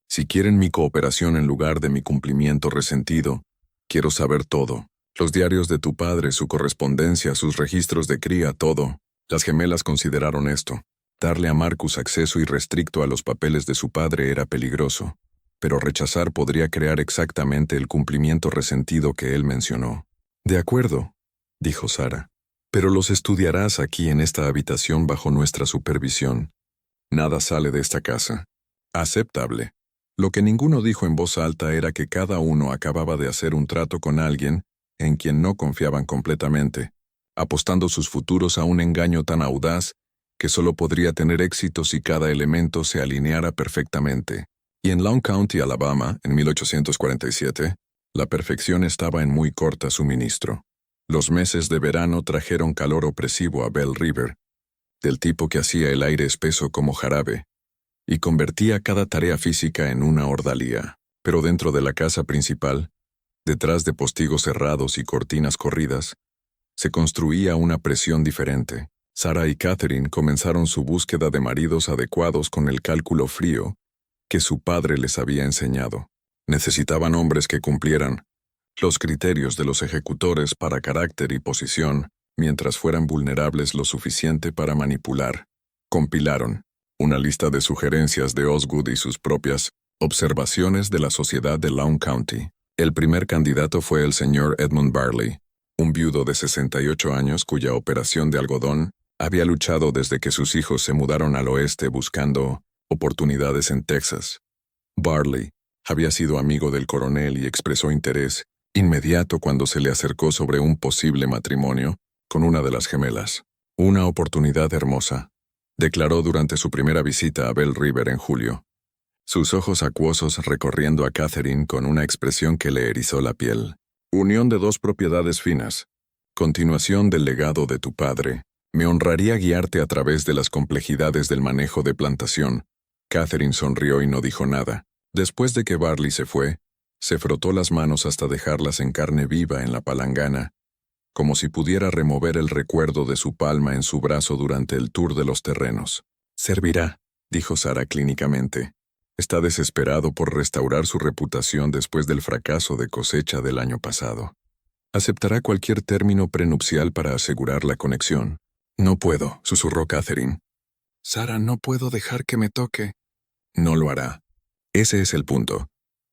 Si quieren mi cooperación en lugar de mi cumplimiento resentido, quiero saber todo. Los diarios de tu padre, su correspondencia, sus registros de cría, todo. Las gemelas consideraron esto. Darle a Marcus acceso irrestricto a los papeles de su padre era peligroso, pero rechazar podría crear exactamente el cumplimiento resentido que él mencionó. De acuerdo, dijo Sara. Pero los estudiarás aquí en esta habitación bajo nuestra supervisión. Nada sale de esta casa. Aceptable. Lo que ninguno dijo en voz alta era que cada uno acababa de hacer un trato con alguien en quien no confiaban completamente, apostando sus futuros a un engaño tan audaz que solo podría tener éxito si cada elemento se alineara perfectamente. Y en Lount County, Alabama, en 1847, la perfección estaba en muy corta suministro. Los meses de verano trajeron calor opresivo a Bell River, del tipo que hacía el aire espeso como jarabe, y convertía cada tarea física en una ordalía. Pero dentro de la casa principal, detrás de postigos cerrados y cortinas corridas, se construía una presión diferente. Sara y Catherine comenzaron su búsqueda de maridos adecuados con el cálculo frío que su padre les había enseñado. Necesitaban hombres que cumplieran los criterios de los ejecutores para carácter y posición, mientras fueran vulnerables lo suficiente para manipular. Compilaron una lista de sugerencias de Osgood y sus propias observaciones de la sociedad de Lount County. El primer candidato fue el señor Edmund Barley, un viudo de 68 años cuya operación de algodón había luchado desde que sus hijos se mudaron al oeste buscando oportunidades en Texas. Barley había sido amigo del coronel y expresó interés inmediato cuando se le acercó sobre un posible matrimonio con una de las gemelas. Una oportunidad hermosa, declaró durante su primera visita a Bell River en julio, sus ojos acuosos recorriendo a Catherine con una expresión que le erizó la piel. Unión de dos propiedades finas. Continuación del legado de tu padre. Me honraría guiarte a través de las complejidades del manejo de plantación. Catherine sonrió y no dijo nada. Después de que Barley se fue, se frotó las manos hasta dejarlas en carne viva en la palangana, como si pudiera remover el recuerdo de su palma en su brazo durante el tour de los terrenos. Servirá, dijo Sara clínicamente. Está desesperado por restaurar su reputación después del fracaso de cosecha del año pasado. Aceptará cualquier término prenupcial para asegurar la conexión. No puedo, susurró Catherine. Sara, no puedo dejar que me toque. No lo hará. Ese es el punto.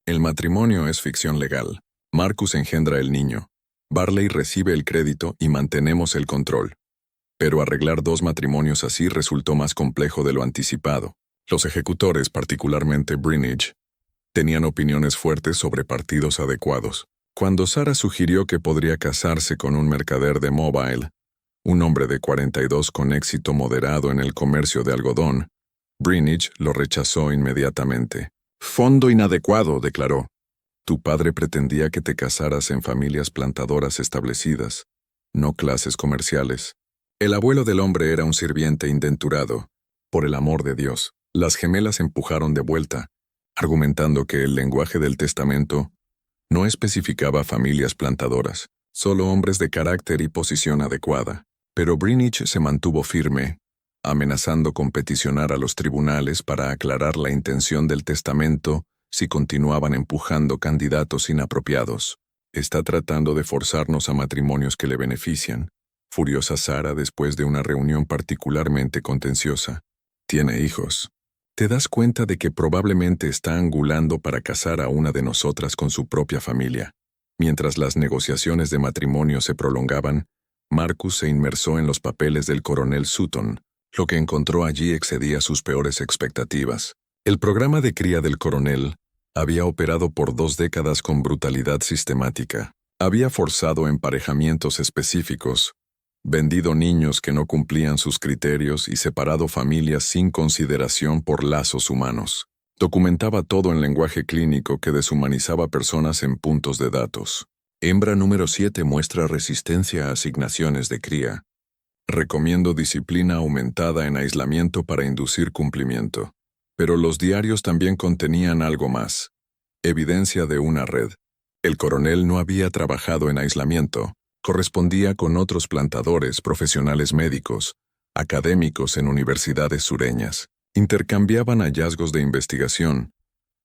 El matrimonio es ficción legal. Marcus engendra el niño. Barley recibe el crédito y mantenemos el control. Pero arreglar dos matrimonios así resultó más complejo de lo anticipado. Los ejecutores, particularmente Brinage, tenían opiniones fuertes sobre partidos adecuados. Cuando Sara sugirió que podría casarse con un mercader de Mobile, un hombre de 42 con éxito moderado en el comercio de algodón, Brinich lo rechazó inmediatamente. «Fondo inadecuado», declaró. «Tu padre pretendía que te casaras en familias plantadoras establecidas, no clases comerciales». El abuelo del hombre era un sirviente indenturado. Por el amor de Dios, las gemelas empujaron de vuelta, argumentando que el lenguaje del testamento no especificaba familias plantadoras, solo hombres de carácter y posición adecuada. Pero Brinich se mantuvo firme, amenazando con peticionar a los tribunales para aclarar la intención del testamento si continuaban empujando candidatos inapropiados. «Está tratando de forzarnos a matrimonios que le benefician», furiosa Sara después de una reunión particularmente contenciosa. «Tiene hijos. ¿Te das cuenta de que probablemente está angulando para casar a una de nosotras con su propia familia?» Mientras las negociaciones de matrimonio se prolongaban, Marcus se inmersó en los papeles del coronel Sutton. Lo que encontró allí excedía sus peores expectativas. El programa de cría del coronel había operado por 2 décadas con brutalidad sistemática. Había forzado emparejamientos específicos, vendido niños que no cumplían sus criterios y separado familias sin consideración por lazos humanos. Documentaba todo en lenguaje clínico que deshumanizaba personas en puntos de datos. Hembra número 7 muestra resistencia a asignaciones de cría. Recomiendo disciplina aumentada en aislamiento para inducir cumplimiento. Pero los diarios también contenían algo más. Evidencia de una red. El coronel no había trabajado en aislamiento. Correspondía con otros plantadores, profesionales médicos, académicos en universidades sureñas. Intercambiaban hallazgos de investigación,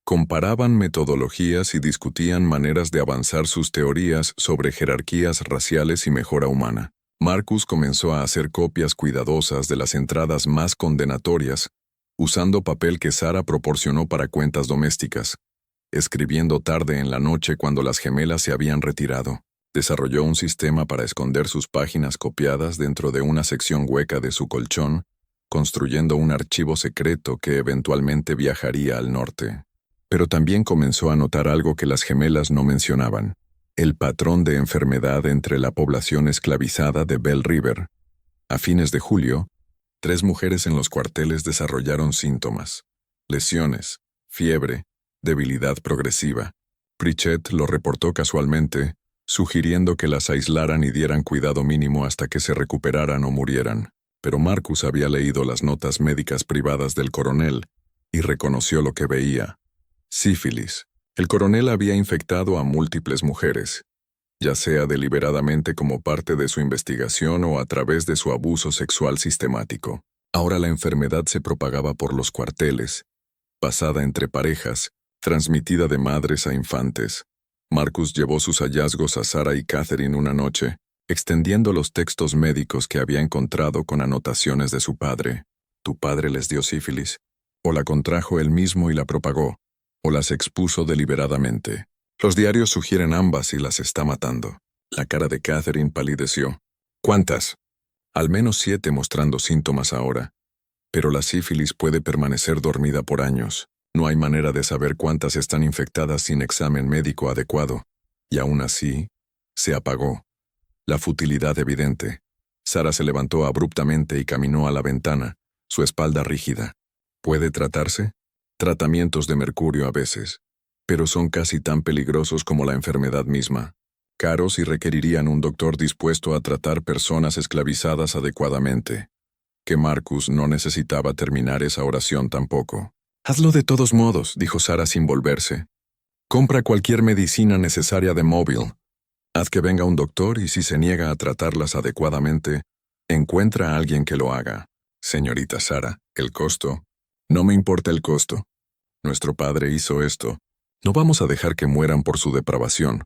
comparaban metodologías y discutían maneras de avanzar sus teorías sobre jerarquías raciales y mejora humana. Marcus comenzó a hacer copias cuidadosas de las entradas más condenatorias, usando papel que Sara proporcionó para cuentas domésticas, escribiendo tarde en la noche cuando las gemelas se habían retirado. Desarrolló un sistema para esconder sus páginas copiadas dentro de una sección hueca de su colchón, construyendo un archivo secreto que eventualmente viajaría al norte. Pero también comenzó a notar algo que las gemelas no mencionaban: el patrón de enfermedad entre la población esclavizada de Bell River. A fines de julio, 3 mujeres en los cuarteles desarrollaron síntomas: lesiones, fiebre, debilidad progresiva. Pritchett lo reportó casualmente, sugiriendo que las aislaran y dieran cuidado mínimo hasta que se recuperaran o murieran. Pero Marcus había leído las notas médicas privadas del coronel y reconoció lo que veía: sífilis. El coronel había infectado a múltiples mujeres, ya sea deliberadamente como parte de su investigación o a través de su abuso sexual sistemático. Ahora la enfermedad se propagaba por los cuarteles, pasada entre parejas, transmitida de madres a infantes. Marcus llevó sus hallazgos a Sara y Catherine una noche, extendiendo los textos médicos que había encontrado con anotaciones de su padre. «Tu padre les dio sífilis, o la contrajo él mismo y la propagó, o las expuso deliberadamente. Los diarios sugieren ambas y las está matando». La cara de Catherine palideció. «¿Cuántas?» «Al menos 7 mostrando síntomas ahora. Pero la sífilis puede permanecer dormida por años. No hay manera de saber cuántas están infectadas sin examen médico adecuado. Y aún así, se apagó. La futilidad evidente». Sara se levantó abruptamente y caminó a la ventana, su espalda rígida. «¿Puede tratarse?» «Tratamientos de mercurio a veces, pero son casi tan peligrosos como la enfermedad misma. Caros y requerirían un doctor dispuesto a tratar personas esclavizadas adecuadamente». Que Marcus no necesitaba terminar esa oración tampoco. «Hazlo de todos modos», dijo Sara sin volverse. «Compra cualquier medicina necesaria de Mobile. Haz que venga un doctor y si se niega a tratarlas adecuadamente, encuentra a alguien que lo haga». «Señorita Sara, el costo». «No me importa el costo. Nuestro padre hizo esto. No vamos a dejar que mueran por su depravación».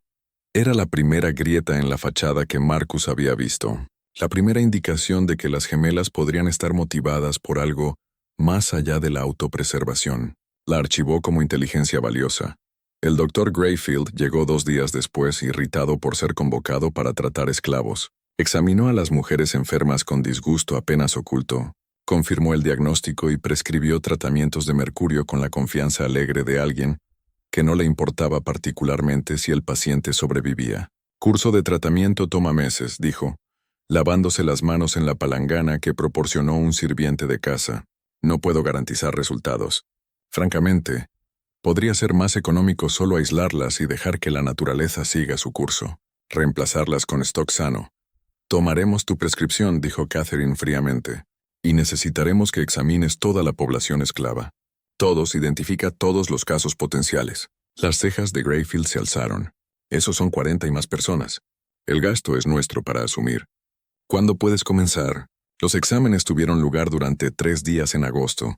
Era la primera grieta en la fachada que Marcus había visto. La primera indicación de que las gemelas podrían estar motivadas por algo más allá de la autopreservación. La archivó como inteligencia valiosa. El doctor Greyfield llegó 2 días después, irritado por ser convocado para tratar esclavos. Examinó a las mujeres enfermas con disgusto apenas oculto. Confirmó el diagnóstico y prescribió tratamientos de mercurio con la confianza alegre de alguien que no le importaba particularmente si el paciente sobrevivía. «Curso de tratamiento toma meses», dijo. lavándose las manos en la palangana que proporcionó un sirviente de casa. No puedo garantizar resultados. Francamente, podría ser más económico solo aislarlas y dejar que la naturaleza siga su curso. Reemplazarlas con stock sano. Tomaremos tu prescripción, dijo Catherine fríamente, y necesitaremos que examines toda la población esclava. Todos identifica todos los casos potenciales. Las cejas de Grayfield se alzaron. Esos son 40 y más personas. El gasto es nuestro para asumir. ¿Cuándo puedes comenzar? Los exámenes tuvieron lugar durante 3 días en agosto,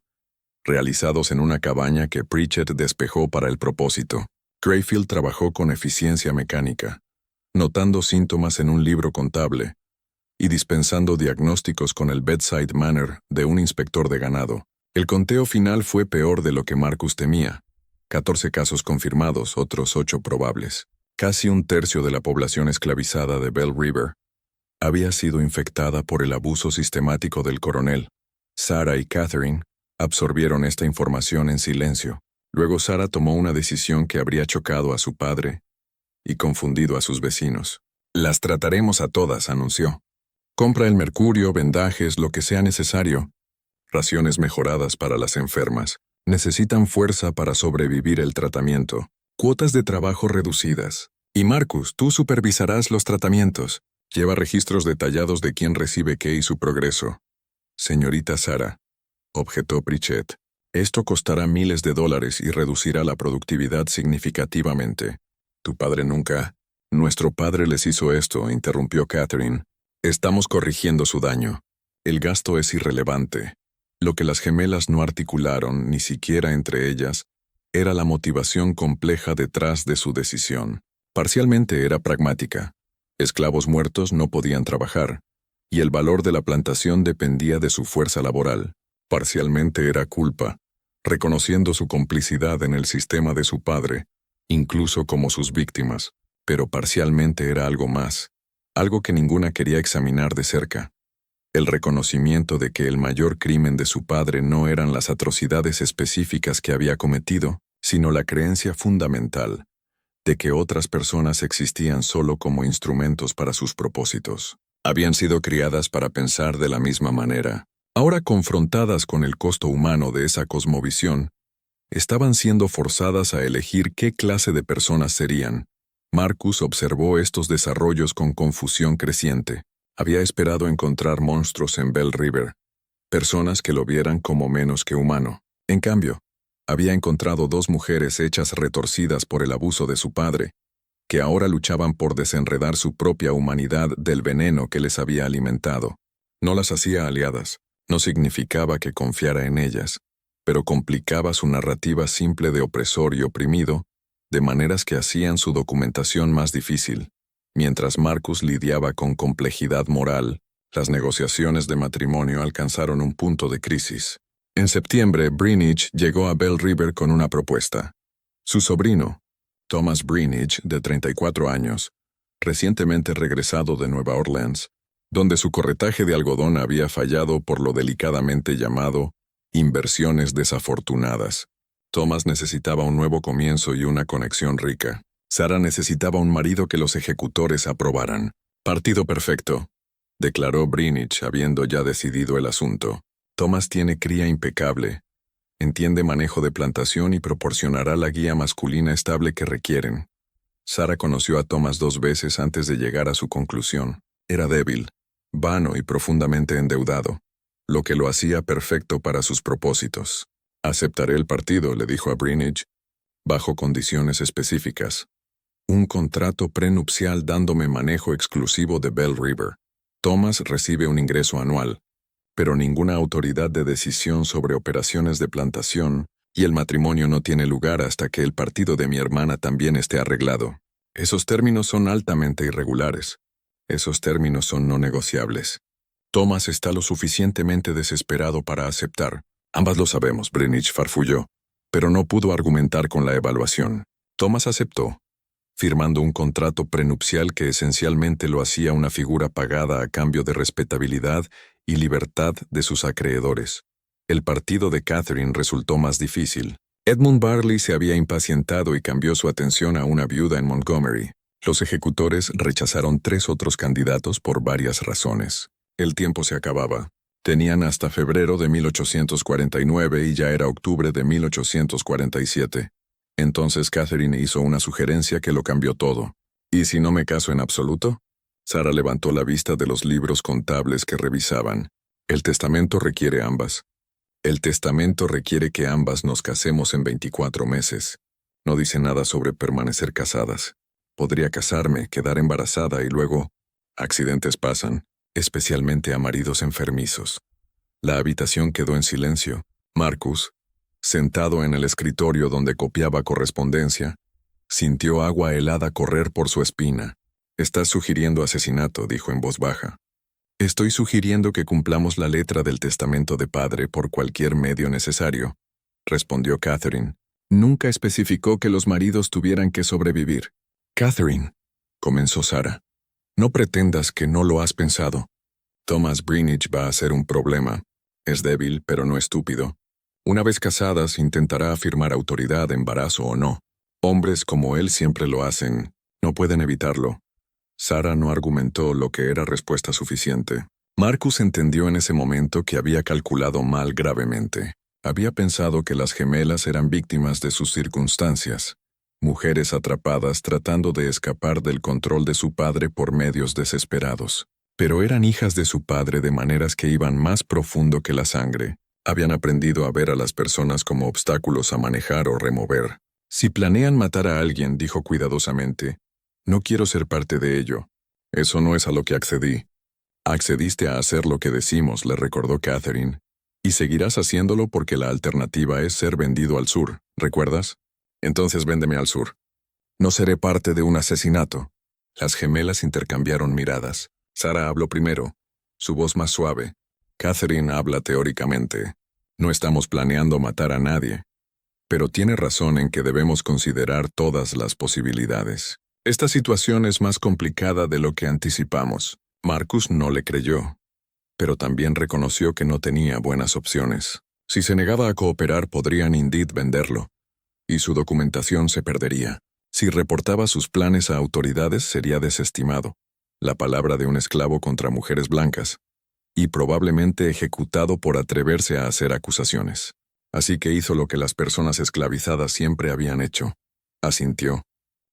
realizados en una cabaña que Pritchett despejó para el propósito. Grayfield trabajó con eficiencia mecánica, notando síntomas en un libro contable y dispensando diagnósticos con el bedside manner de un inspector de ganado. El conteo final fue peor de lo que Marcus temía. 14 casos confirmados, otros 8 probables. Casi un tercio de la población esclavizada de Bell River había sido infectada por el abuso sistemático del coronel. Sarah y Catherine absorbieron esta información en silencio. Luego Sarah tomó una decisión que habría chocado a su padre y confundido a sus vecinos. Las trataremos a todas, anunció. Compra el mercurio, vendajes, lo que sea necesario. Raciones mejoradas para las enfermas. Necesitan fuerza para sobrevivir el tratamiento. Cuotas de trabajo reducidas. Y Marcus, tú supervisarás los tratamientos. Lleva registros detallados de quién recibe qué y su progreso. Señorita Sarah, objetó Pritchett, esto costará miles de dólares y reducirá la productividad significativamente. Tu padre nunca. Nuestro padre les hizo esto, interrumpió Catherine. Estamos corrigiendo su daño. El gasto es irrelevante. Lo que las gemelas no articularon, ni siquiera entre ellas, era la motivación compleja detrás de su decisión. Parcialmente era pragmática. Esclavos muertos no podían trabajar, y el valor de la plantación dependía de su fuerza laboral. Parcialmente era culpa, reconociendo su complicidad en el sistema de su padre, incluso como sus víctimas, pero parcialmente era algo más, algo que ninguna quería examinar de cerca. El reconocimiento de que el mayor crimen de su padre no eran las atrocidades específicas que había cometido, sino la creencia fundamental de que otras personas existían solo como instrumentos para sus propósitos. Habían sido criadas para pensar de la misma manera. Ahora confrontadas con el costo humano de esa cosmovisión, estaban siendo forzadas a elegir qué clase de personas serían. Marcus observó estos desarrollos con confusión creciente. Había esperado encontrar monstruos en Bell River, personas que lo vieran como menos que humano. En cambio, había encontrado 2 mujeres hechas retorcidas por el abuso de su padre, que ahora luchaban por desenredar su propia humanidad del veneno que les había alimentado. No las hacía aliadas, no significaba que confiara en ellas, pero complicaba su narrativa simple de opresor y oprimido, de maneras que hacían su documentación más difícil. Mientras Marcus lidiaba con complejidad moral, las negociaciones de matrimonio alcanzaron un punto de crisis. En septiembre, Brinich llegó a Bell River con una propuesta. Su sobrino, Thomas Brinich, de 34 años, recientemente regresado de Nueva Orleans, donde su corretaje de algodón había fallado por lo delicadamente llamado inversiones desafortunadas. Thomas necesitaba un nuevo comienzo y una conexión rica. Sarah necesitaba un marido que los ejecutores aprobaran. Partido perfecto, declaró Brinich, habiendo ya decidido el asunto. Thomas tiene cría impecable, entiende manejo de plantación y proporcionará la guía masculina estable que requieren. Sarah conoció a Thomas 2 veces antes de llegar a su conclusión. Era débil, vano y profundamente endeudado, lo que lo hacía perfecto para sus propósitos. Aceptaré el partido, le dijo a Brinich, bajo condiciones específicas. Un contrato prenupcial dándome manejo exclusivo de Bell River. Thomas recibe un ingreso anual, pero ninguna autoridad de decisión sobre operaciones de plantación, y el matrimonio no tiene lugar hasta que el partido de mi hermana también esté arreglado. Esos términos son altamente irregulares. Esos términos son no negociables. Thomas está lo suficientemente desesperado para aceptar. Ambas lo sabemos, Brinich farfulló, pero no pudo argumentar con la evaluación. Thomas aceptó, firmando un contrato prenupcial que esencialmente lo hacía una figura pagada a cambio de respetabilidad y libertad de sus acreedores. El partido de Catherine resultó más difícil. Edmund Barley se había impacientado y cambió su atención a una viuda en Montgomery. Los ejecutores rechazaron 3 otros candidatos por varias razones. El tiempo se acababa. Tenían hasta febrero de 1849 y ya era octubre de 1847. Entonces Catherine hizo una sugerencia que lo cambió todo. ¿Y si no me caso en absoluto? Sarah levantó la vista de los libros contables que revisaban. El testamento requiere ambas. El testamento requiere que ambas nos casemos en 24 meses. No dice nada sobre permanecer casadas. Podría casarme, quedar embarazada y luego... Accidentes pasan, especialmente a maridos enfermizos. La habitación quedó en silencio. Marcus, sentado en el escritorio donde copiaba correspondencia, sintió agua helada correr por su espina. «Estás sugiriendo asesinato», dijo en voz baja. «Estoy sugiriendo que cumplamos la letra del testamento de padre por cualquier medio necesario», respondió Catherine. Nunca especificó que los maridos tuvieran que sobrevivir. «Catherine», comenzó Sarah, «no pretendas que no lo has pensado. Thomas Brinich va a ser un problema. Es débil, pero no estúpido. Una vez casadas, intentará afirmar autoridad, embarazo o no. Hombres como él siempre lo hacen. No pueden evitarlo». Sarah no argumentó lo que era respuesta suficiente. Marcus entendió en ese momento que había calculado mal gravemente. Había pensado que las gemelas eran víctimas de sus circunstancias. Mujeres atrapadas tratando de escapar del control de su padre por medios desesperados. Pero eran hijas de su padre de maneras que iban más profundo que la sangre. Habían aprendido a ver a las personas como obstáculos a manejar o remover. «Si planean matar a alguien», dijo cuidadosamente, «no quiero ser parte de ello. Eso no es a lo que accedí». «Accediste a hacer lo que decimos», le recordó Catherine. «Y seguirás haciéndolo porque la alternativa es ser vendido al sur, ¿recuerdas? Entonces véndeme al sur. No seré parte de un asesinato». Las gemelas intercambiaron miradas. Sarah habló primero, su voz más suave. Catherine habla teóricamente. No estamos planeando matar a nadie. Pero tiene razón en que debemos considerar todas las posibilidades. Esta situación es más complicada de lo que anticipamos. Marcus no le creyó, pero también reconoció que no tenía buenas opciones. Si se negaba a cooperar, podrían indeed venderlo, y su documentación se perdería. Si reportaba sus planes a autoridades, sería desestimado. La palabra de un esclavo contra mujeres blancas, y probablemente ejecutado por atreverse a hacer acusaciones. Así que hizo lo que las personas esclavizadas siempre habían hecho. Asintió.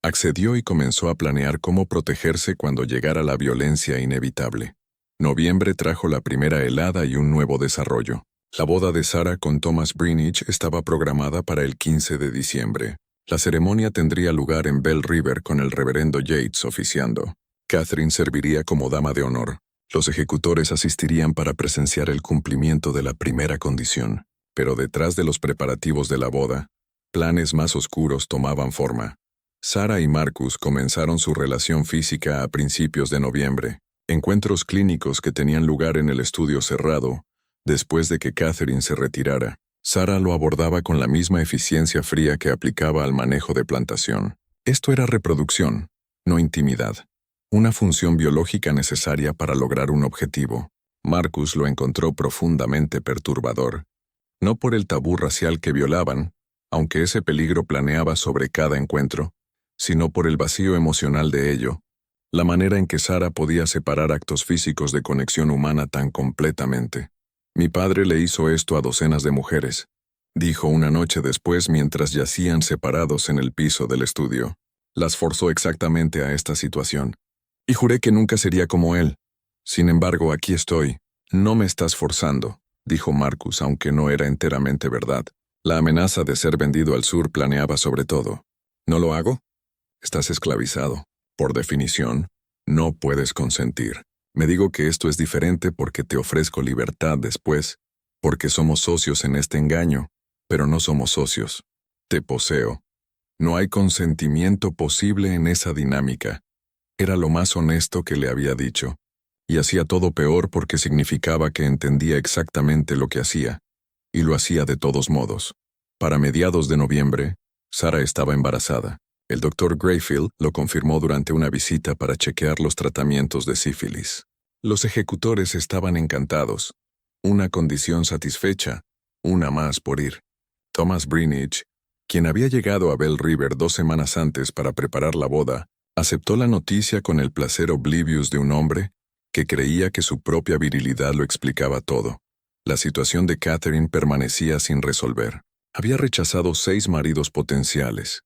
Accedió y comenzó a planear cómo protegerse cuando llegara la violencia inevitable. Noviembre trajo la primera helada y un nuevo desarrollo. La boda de Sarah con Thomas Brinich estaba programada para el 15 de diciembre. La ceremonia tendría lugar en Bell River con el reverendo Yates oficiando. Catherine serviría como dama de honor. Los ejecutores asistirían para presenciar el cumplimiento de la primera condición. Pero detrás de los preparativos de la boda, planes más oscuros tomaban forma. Sarah y Marcus comenzaron su relación física a principios de noviembre. Encuentros clínicos que tenían lugar en el estudio cerrado, después de que Catherine se retirara. Sarah lo abordaba con la misma eficiencia fría que aplicaba al manejo de plantación. Esto era reproducción, no intimidad. Una función biológica necesaria para lograr un objetivo. Marcus lo encontró profundamente perturbador. No por el tabú racial que violaban, aunque ese peligro planeaba sobre cada encuentro, sino por el vacío emocional de ello, la manera en que Sarah podía separar actos físicos de conexión humana tan completamente. «Mi padre le hizo esto a docenas de mujeres», dijo una noche después mientras yacían separados en el piso del estudio. «Las forzó exactamente a esta situación. Y juré que nunca sería como él. Sin embargo, aquí estoy». «No me estás forzando», dijo Marcus, aunque no era enteramente verdad. La amenaza de ser vendido al sur planeaba sobre todo. «¿No lo hago? Estás esclavizado. Por definición, no puedes consentir. Me digo que esto es diferente porque te ofrezco libertad después, porque somos socios en este engaño, pero no somos socios. Te poseo. No hay consentimiento posible en esa dinámica». Era lo más honesto que le había dicho, y hacía todo peor porque significaba que entendía exactamente lo que hacía, y lo hacía de todos modos. Para mediados de noviembre, Sarah estaba embarazada. El Dr. Grayfield lo confirmó durante una visita para chequear los tratamientos de sífilis. Los ejecutores estaban encantados. Una condición satisfecha, una más por ir. Thomas Brinich, quien había llegado a Bell River 2 semanas antes para preparar la boda, Aceptó la noticia con el placer oblivious de un hombre que creía que su propia virilidad lo explicaba todo. La situación de Catherine permanecía sin resolver. Había rechazado 6 maridos potenciales,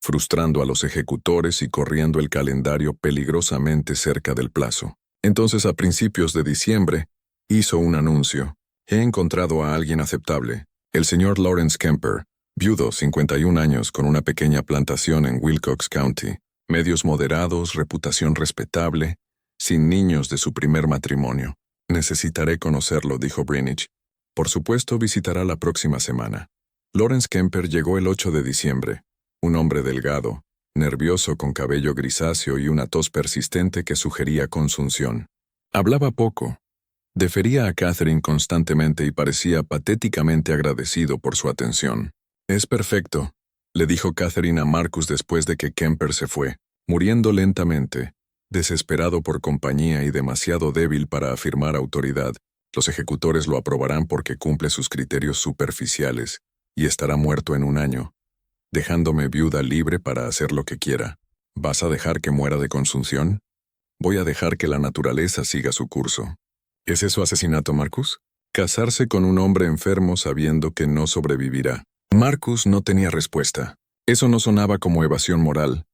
frustrando a los ejecutores y corriendo el calendario peligrosamente cerca del plazo. Entonces, a principios de diciembre, hizo un anuncio. He encontrado a alguien aceptable, el señor Lawrence Kemper, viudo, 51 años, con una pequeña plantación en Wilcox County, medios moderados, reputación respetable, sin niños de su primer matrimonio. Necesitaré conocerlo, dijo Brinich. Por supuesto, visitará la próxima semana. Lawrence Kemper llegó el 8 de diciembre, un hombre delgado, nervioso con cabello grisáceo y una tos persistente que sugería consunción. Hablaba poco. Defería a Catherine constantemente y parecía patéticamente agradecido por su atención. «Es perfecto», le dijo Catherine a Marcus después de que Kemper se fue, muriendo lentamente, desesperado por compañía y demasiado débil para afirmar autoridad. Los ejecutores lo aprobarán porque cumple sus criterios superficiales, y estará muerto en un año, dejándome viuda libre para hacer lo que quiera. ¿Vas a dejar que muera de consunción? Voy a dejar que la naturaleza siga su curso. ¿Es eso asesinato, Marcus? Casarse con un hombre enfermo sabiendo que no sobrevivirá. Marcus no tenía respuesta. Eso no sonaba como evasión moral.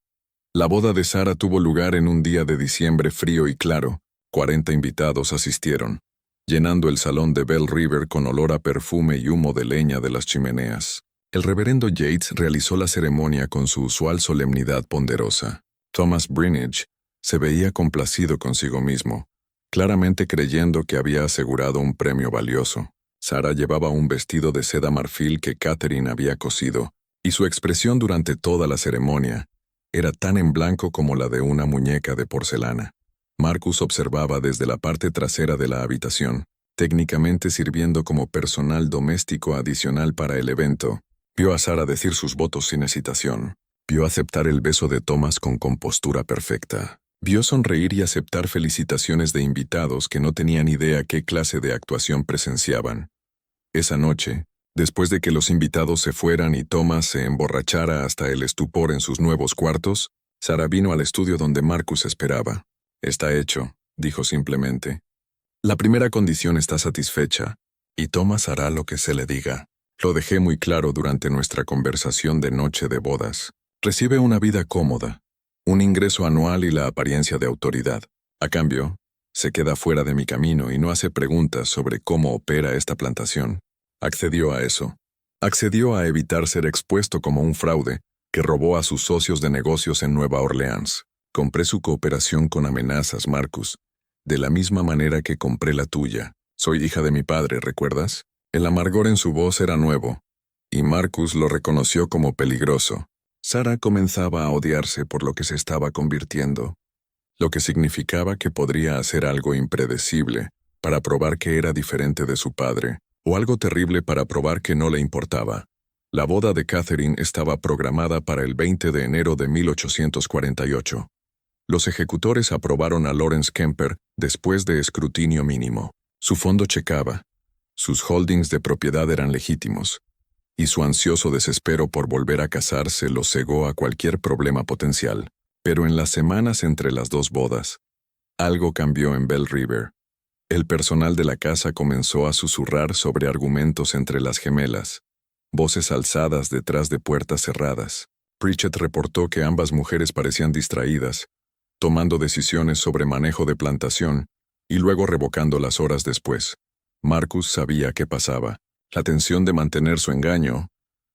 La boda de Sarah tuvo lugar en un día de diciembre frío y claro. 40 invitados asistieron, llenando el salón de Bell River con olor a perfume y humo de leña de las chimeneas. El reverendo Yates realizó la ceremonia con su usual solemnidad ponderosa. Thomas Brinich se veía complacido consigo mismo, claramente creyendo que había asegurado un premio valioso. Sarah llevaba un vestido de seda marfil que Catherine había cosido, y su expresión durante toda la ceremonia era tan en blanco como la de una muñeca de porcelana. Marcus observaba desde la parte trasera de la habitación, técnicamente sirviendo como personal doméstico adicional para el evento. Vio a Sarah decir sus votos sin hesitación. Vio aceptar el beso de Thomas con compostura perfecta. Vio sonreír y aceptar felicitaciones de invitados que no tenían idea qué clase de actuación presenciaban. Esa noche, después de que los invitados se fueran y Thomas se emborrachara hasta el estupor en sus nuevos cuartos, Sarah vino al estudio donde Marcus esperaba. «Está hecho», dijo simplemente. «La primera condición está satisfecha, y Thomas hará lo que se le diga. Lo dejé muy claro durante nuestra conversación de noche de bodas. Recibe una vida cómoda, un ingreso anual y la apariencia de autoridad. A cambio, se queda fuera de mi camino y no hace preguntas sobre cómo opera esta plantación». Accedió a eso. Accedió a evitar ser expuesto como un fraude que robó a sus socios de negocios en Nueva Orleans. «Compré su cooperación con amenazas, Marcus, de la misma manera que compré la tuya. Soy hija de mi padre, ¿recuerdas?» El amargor en su voz era nuevo, y Marcus lo reconoció como peligroso. Sarah comenzaba a odiarse por lo que se estaba convirtiendo, lo que significaba que podría hacer algo impredecible para probar que era diferente de su padre, o algo terrible para probar que no le importaba. La boda de Catherine estaba programada para el 20 de enero de 1848. Los ejecutores aprobaron a Lawrence Kemper después de escrutinio mínimo. Su fondo checaba. Sus holdings de propiedad eran legítimos, y su ansioso desespero por volver a casarse lo cegó a cualquier problema potencial. Pero en las semanas entre las dos bodas, algo cambió en Bell River. El personal de la casa comenzó a susurrar sobre argumentos entre las gemelas, voces alzadas detrás de puertas cerradas. Pritchett reportó que ambas mujeres parecían distraídas, tomando decisiones sobre manejo de plantación y luego revocándolas horas después. Marcus sabía qué pasaba. La tensión de mantener su engaño,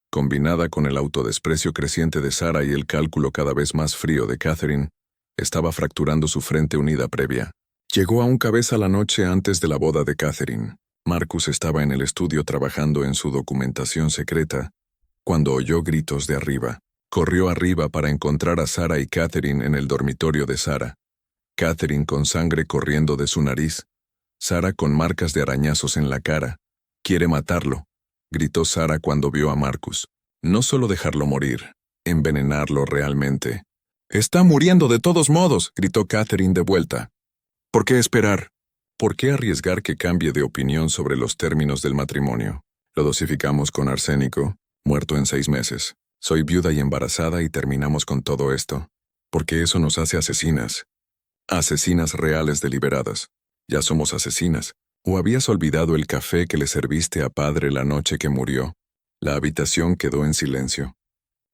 combinada con el autodesprecio creciente de Sarah y el cálculo cada vez más frío de Catherine, estaba fracturando su frente unida previa. Llegó a un cabeza la noche antes de la boda de Catherine. Marcus estaba en el estudio trabajando en su documentación secreta, cuando oyó gritos de arriba. Corrió arriba para encontrar a Sarah y Catherine en el dormitorio de Sarah. Catherine con sangre corriendo de su nariz. Sarah con marcas de arañazos en la cara. «Quiere matarlo», gritó Sarah cuando vio a Marcus. «No solo dejarlo morir, envenenarlo realmente». «Está muriendo de todos modos», gritó Catherine de vuelta. «¿Por qué esperar? ¿Por qué arriesgar que cambie de opinión sobre los términos del matrimonio? Lo dosificamos con arsénico, muerto en 6 meses. Soy viuda y embarazada y terminamos con todo esto. porque eso nos hace asesinas. Asesinas reales deliberadas. Ya somos asesinas. ¿O habías olvidado el café que le serviste a padre la noche que murió? La habitación quedó en silencio.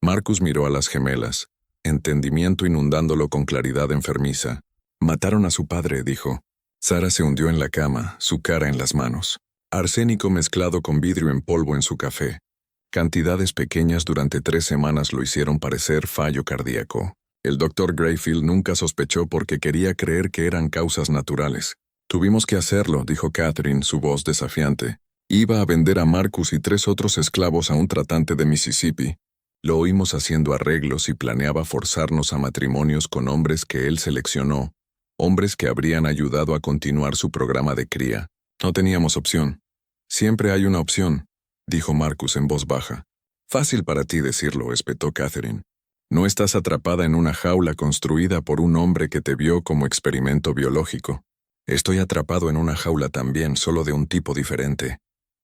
Marcus miró a las gemelas, entendimiento inundándolo con claridad enfermiza. Mataron a su padre, dijo. Sara se hundió en la cama, su cara en las manos. Arsénico mezclado con vidrio en polvo en su café. Cantidades pequeñas durante 3 semanas lo hicieron parecer fallo cardíaco. El doctor Greyfield nunca sospechó porque quería creer que eran causas naturales. Tuvimos que hacerlo, dijo Catherine, su voz desafiante. Iba a vender a Marcus y 3 otros esclavos a un tratante de Mississippi. Lo oímos haciendo arreglos y planeaba forzarnos a matrimonios con hombres que él seleccionó, hombres que habrían ayudado a continuar su programa de cría. No teníamos opción. Siempre hay una opción, dijo Marcus en voz baja. Fácil para ti decirlo, espetó Catherine. No estás atrapada en una jaula construida por un hombre que te vio como experimento biológico. Estoy atrapado en una jaula también, solo de un tipo diferente.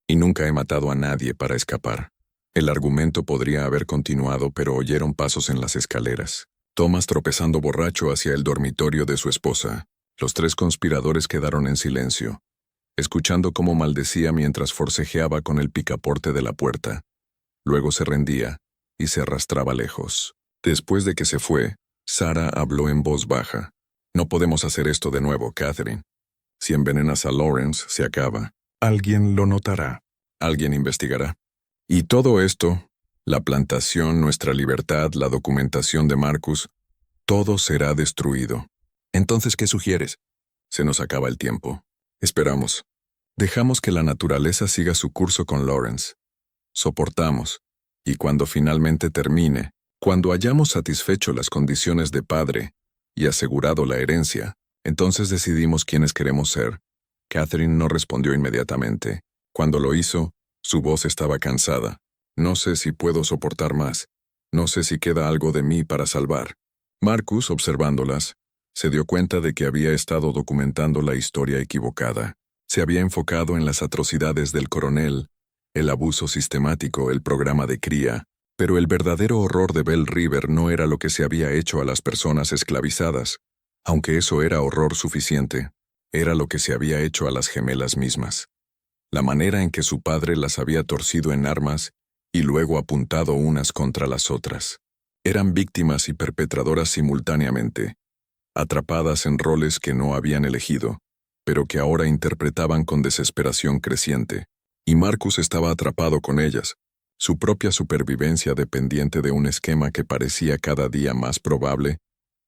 Y nunca he matado a nadie para escapar. El argumento podría haber continuado, pero oyeron pasos en las escaleras. Thomas tropezando borracho hacia el dormitorio de su esposa. Los 3 conspiradores quedaron en silencio, escuchando cómo maldecía mientras forcejeaba con el picaporte de la puerta. Luego se rendía y se arrastraba lejos. Después de que se fue, Sara habló en voz baja. No podemos hacer esto de nuevo, Catherine. Si envenenas a Lawrence, se acaba. Alguien lo notará. Alguien investigará. Y todo esto, la plantación, nuestra libertad, la documentación de Marcus, todo será destruido. Entonces, ¿qué sugieres? Se nos acaba el tiempo. Esperamos. Dejamos que la naturaleza siga su curso con Lawrence. Soportamos. Y cuando finalmente termine, cuando hayamos satisfecho las condiciones de padre y asegurado la herencia, entonces decidimos quiénes queremos ser. Catherine no respondió inmediatamente. Cuando lo hizo, su voz estaba cansada. No sé si puedo soportar más. No sé si queda algo de mí para salvar. Marcus, observándolas, se dio cuenta de que había estado documentando la historia equivocada. Se había enfocado en las atrocidades del coronel, el abuso sistemático, el programa de cría, pero el verdadero horror de Bell River no era lo que se había hecho a las personas esclavizadas, aunque eso era horror suficiente, era lo que se había hecho a las gemelas mismas. La manera en que su padre las había torcido en armas y luego apuntado unas contra las otras. Eran víctimas y perpetradoras simultáneamente, atrapadas en roles que no habían elegido, pero que ahora interpretaban con desesperación creciente. Y Marcus estaba atrapado con ellas, su propia supervivencia dependiente de un esquema que parecía cada día más probable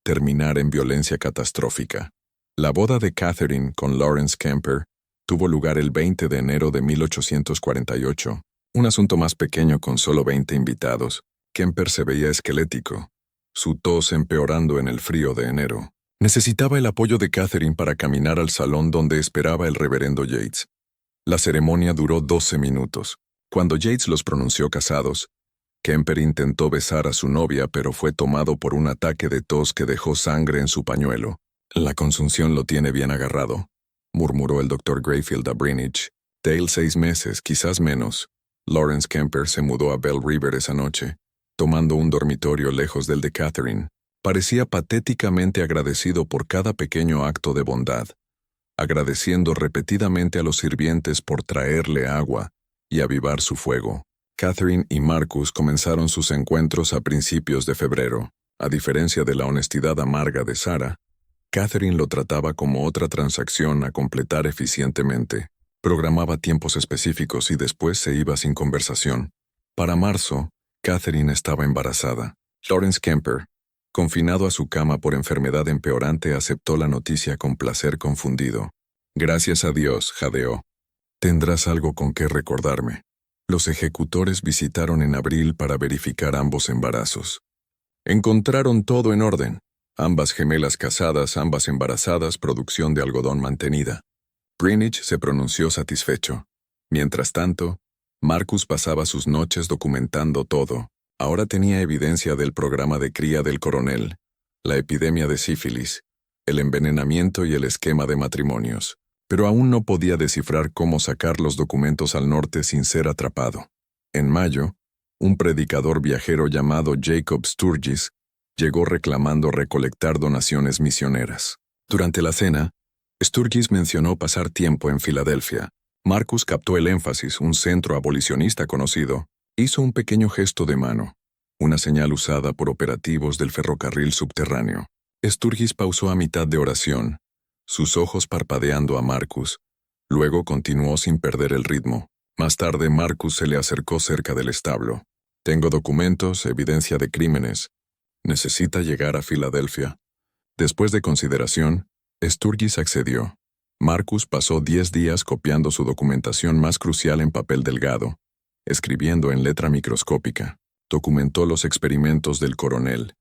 terminar en violencia catastrófica. La boda de Catherine con Lawrence Kemper tuvo lugar el 20 de enero de 1848, un asunto más pequeño con solo 20 invitados. Kemper se veía esquelético, su tos empeorando en el frío de enero. Necesitaba el apoyo de Catherine para caminar al salón donde esperaba el reverendo Yates. La ceremonia duró 12 minutos. Cuando Yates los pronunció casados, Kemper intentó besar a su novia, pero fue tomado por un ataque de tos que dejó sangre en su pañuelo. La consunción lo tiene bien agarrado, murmuró el Dr. Greyfield a Greenwich. Dale 6 meses, quizás menos. Lawrence Kemper se mudó a Bell River esa noche, tomando un dormitorio lejos del de Catherine. Parecía patéticamente agradecido por cada pequeño acto de bondad, agradeciendo repetidamente a los sirvientes por traerle agua y avivar su fuego. Catherine y Marcus comenzaron sus encuentros a principios de febrero. A diferencia de la honestidad amarga de Sara, Catherine lo trataba como otra transacción a completar eficientemente. Programaba tiempos específicos y después se iba sin conversación. Para marzo, Catherine estaba embarazada. Lawrence Kemper, confinado a su cama por enfermedad empeorante, aceptó la noticia con placer confundido. Gracias a Dios, jadeó. Tendrás algo con qué recordarme. Los ejecutores visitaron en abril para verificar ambos embarazos. Encontraron todo en orden. Ambas gemelas casadas, ambas embarazadas, producción de algodón mantenida. Greenwich se pronunció satisfecho. Mientras tanto, Marcus pasaba sus noches documentando todo. Ahora tenía evidencia del programa de cría del coronel, la epidemia de sífilis, el envenenamiento y el esquema de matrimonios. Pero aún no podía descifrar cómo sacar los documentos al norte sin ser atrapado. En mayo, un predicador viajero llamado Jacob Sturgis Llegó reclamando recolectar donaciones misioneras. Durante la cena, Sturgis mencionó pasar tiempo en Filadelfia. Marcus captó el énfasis, un centro abolicionista conocido. Hizo un pequeño gesto de mano, una señal usada por operativos del ferrocarril subterráneo. Sturgis pausó a mitad de oración, sus ojos parpadeando a Marcus. Luego continuó sin perder el ritmo. Más tarde, Marcus se le acercó cerca del establo. «Tengo documentos, evidencia de crímenes. ¿Necesita llegar a Filadelfia?» Después de consideración, Sturgis accedió. Marcus pasó 10 días copiando su documentación más crucial en papel delgado, escribiendo en letra microscópica. Documentó los experimentos del coronel,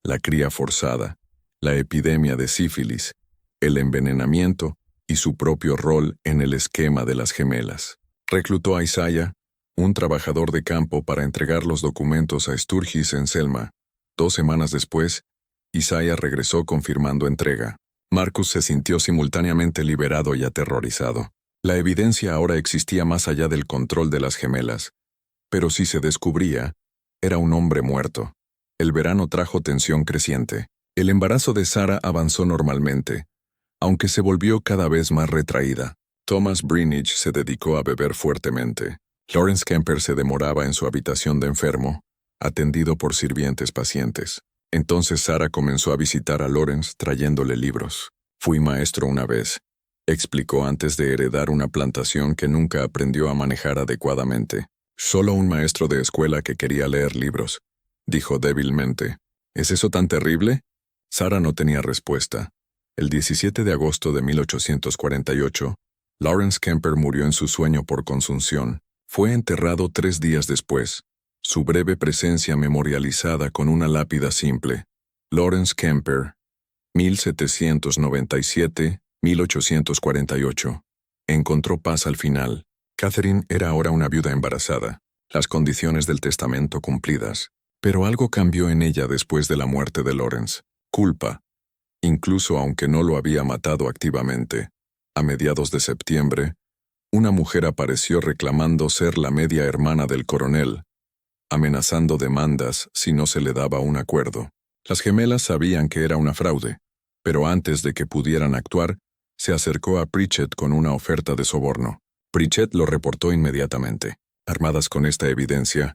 la cría forzada, la epidemia de sífilis, el envenenamiento y su propio rol en el esquema de las gemelas. Reclutó a Isaiah, un trabajador de campo, para entregar los documentos a Sturgis en Selma. 2 semanas después, Isaiah regresó confirmando entrega. Marcus se sintió simultáneamente liberado y aterrorizado. La evidencia ahora existía más allá del control de las gemelas. Pero si se descubría, era un hombre muerto. El verano trajo tensión creciente. El embarazo de Sarah avanzó normalmente, aunque se volvió cada vez más retraída. Thomas Brinich se dedicó a beber fuertemente. Lawrence Kemper se demoraba en su habitación de enfermo, atendido por sirvientes pacientes. Entonces Sarah comenzó a visitar a Lawrence trayéndole libros. «Fui maestro una vez», explicó antes de heredar una plantación que nunca aprendió a manejar adecuadamente. «Solo un maestro de escuela que quería leer libros», dijo débilmente. «¿Es eso tan terrible?» Sarah no tenía respuesta. El 17 de agosto de 1848, Lawrence Kemper murió en su sueño por consunción. Fue enterrado 3 días después. Su breve presencia memorializada con una lápida simple. Lawrence Kemper, 1797-1848. Encontró paz al final. Catherine era ahora una viuda embarazada, las condiciones del testamento cumplidas. Pero algo cambió en ella después de la muerte de Lawrence. Culpa, incluso aunque no lo había matado activamente. A mediados de septiembre, una mujer apareció reclamando ser la media hermana del coronel, amenazando demandas si no se le daba un acuerdo. Las gemelas sabían que era una fraude, pero antes de que pudieran actuar, se acercó a Pritchett con una oferta de soborno. Pritchett lo reportó inmediatamente. Armadas con esta evidencia,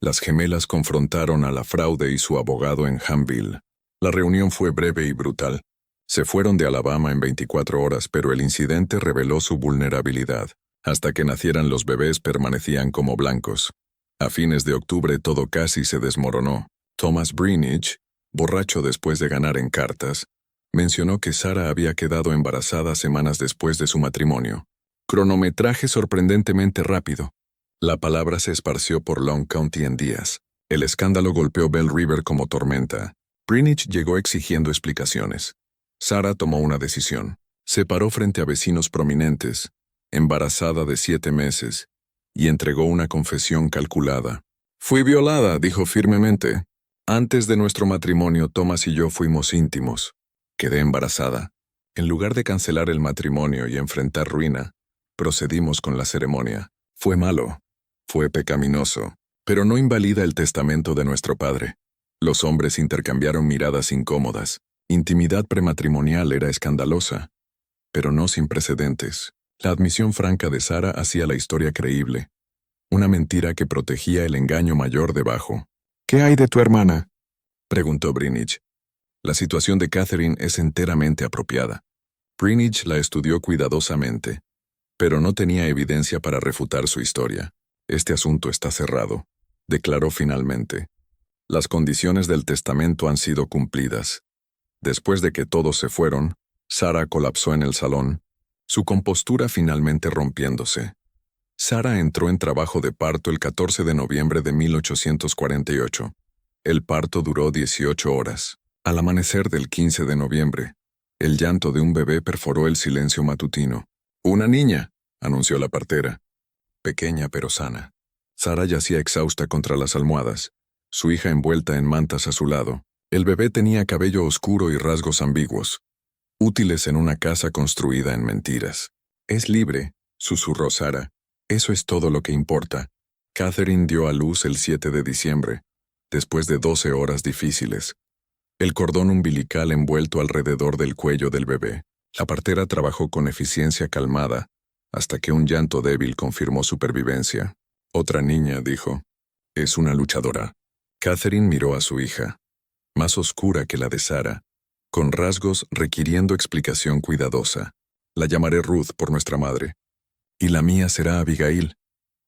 las gemelas confrontaron a la fraude y su abogado en Hamville. La reunión fue breve y brutal. Se fueron de Alabama en 24 horas, pero el incidente reveló su vulnerabilidad. Hasta que nacieran los bebés permanecían como blancos. A fines de octubre todo casi se desmoronó. Thomas Brinich, borracho después de ganar en cartas, mencionó que Sarah había quedado embarazada semanas después de su matrimonio. Cronometraje sorprendentemente rápido. La palabra se esparció por Long County en días. El escándalo golpeó Bell River como tormenta. Brinich llegó exigiendo explicaciones. Sarah tomó una decisión. Se paró frente a vecinos prominentes, embarazada de 7 meses, y entregó una confesión calculada. «Fui violada», dijo firmemente. «Antes de nuestro matrimonio, Thomas y yo fuimos íntimos. Quedé embarazada. En lugar de cancelar el matrimonio y enfrentar ruina, procedimos con la ceremonia. Fue malo, fue pecaminoso, pero no invalida el testamento de nuestro padre». Los hombres intercambiaron miradas incómodas. Intimidad prematrimonial era escandalosa, pero no sin precedentes. La admisión franca de Sarah hacía la historia creíble. Una mentira que protegía el engaño mayor debajo. ¿Qué hay de tu hermana?, preguntó Brinich. La situación de Catherine es enteramente apropiada. Brinich la estudió cuidadosamente, pero no tenía evidencia para refutar su historia. «Este asunto está cerrado», declaró finalmente. «Las condiciones del testamento han sido cumplidas». Después de que todos se fueron, Sarah colapsó en el salón, su compostura finalmente rompiéndose. Sarah entró en trabajo de parto el 14 de noviembre de 1848. El parto duró 18 horas. Al amanecer del 15 de noviembre, el llanto de un bebé perforó el silencio matutino. «Una niña», anunció la partera. Pequeña pero sana. Sarah yacía exhausta contra las almohadas, su hija envuelta en mantas a su lado. El bebé tenía cabello oscuro y rasgos ambiguos, útiles en una casa construida en mentiras. «Es libre», susurró Sarah. «Eso es todo lo que importa». Catherine dio a luz el 7 de diciembre, después de 12 horas difíciles. el cordón umbilical envuelto alrededor del cuello del bebé. La partera trabajó con eficiencia calmada, hasta que un llanto débil confirmó supervivencia. Otra niña, dijo. Es una luchadora. Catherine miró a su hija, más oscura que la de Sarah, con rasgos requiriendo explicación cuidadosa. La llamaré Ruth por nuestra madre. Y la mía será Abigail,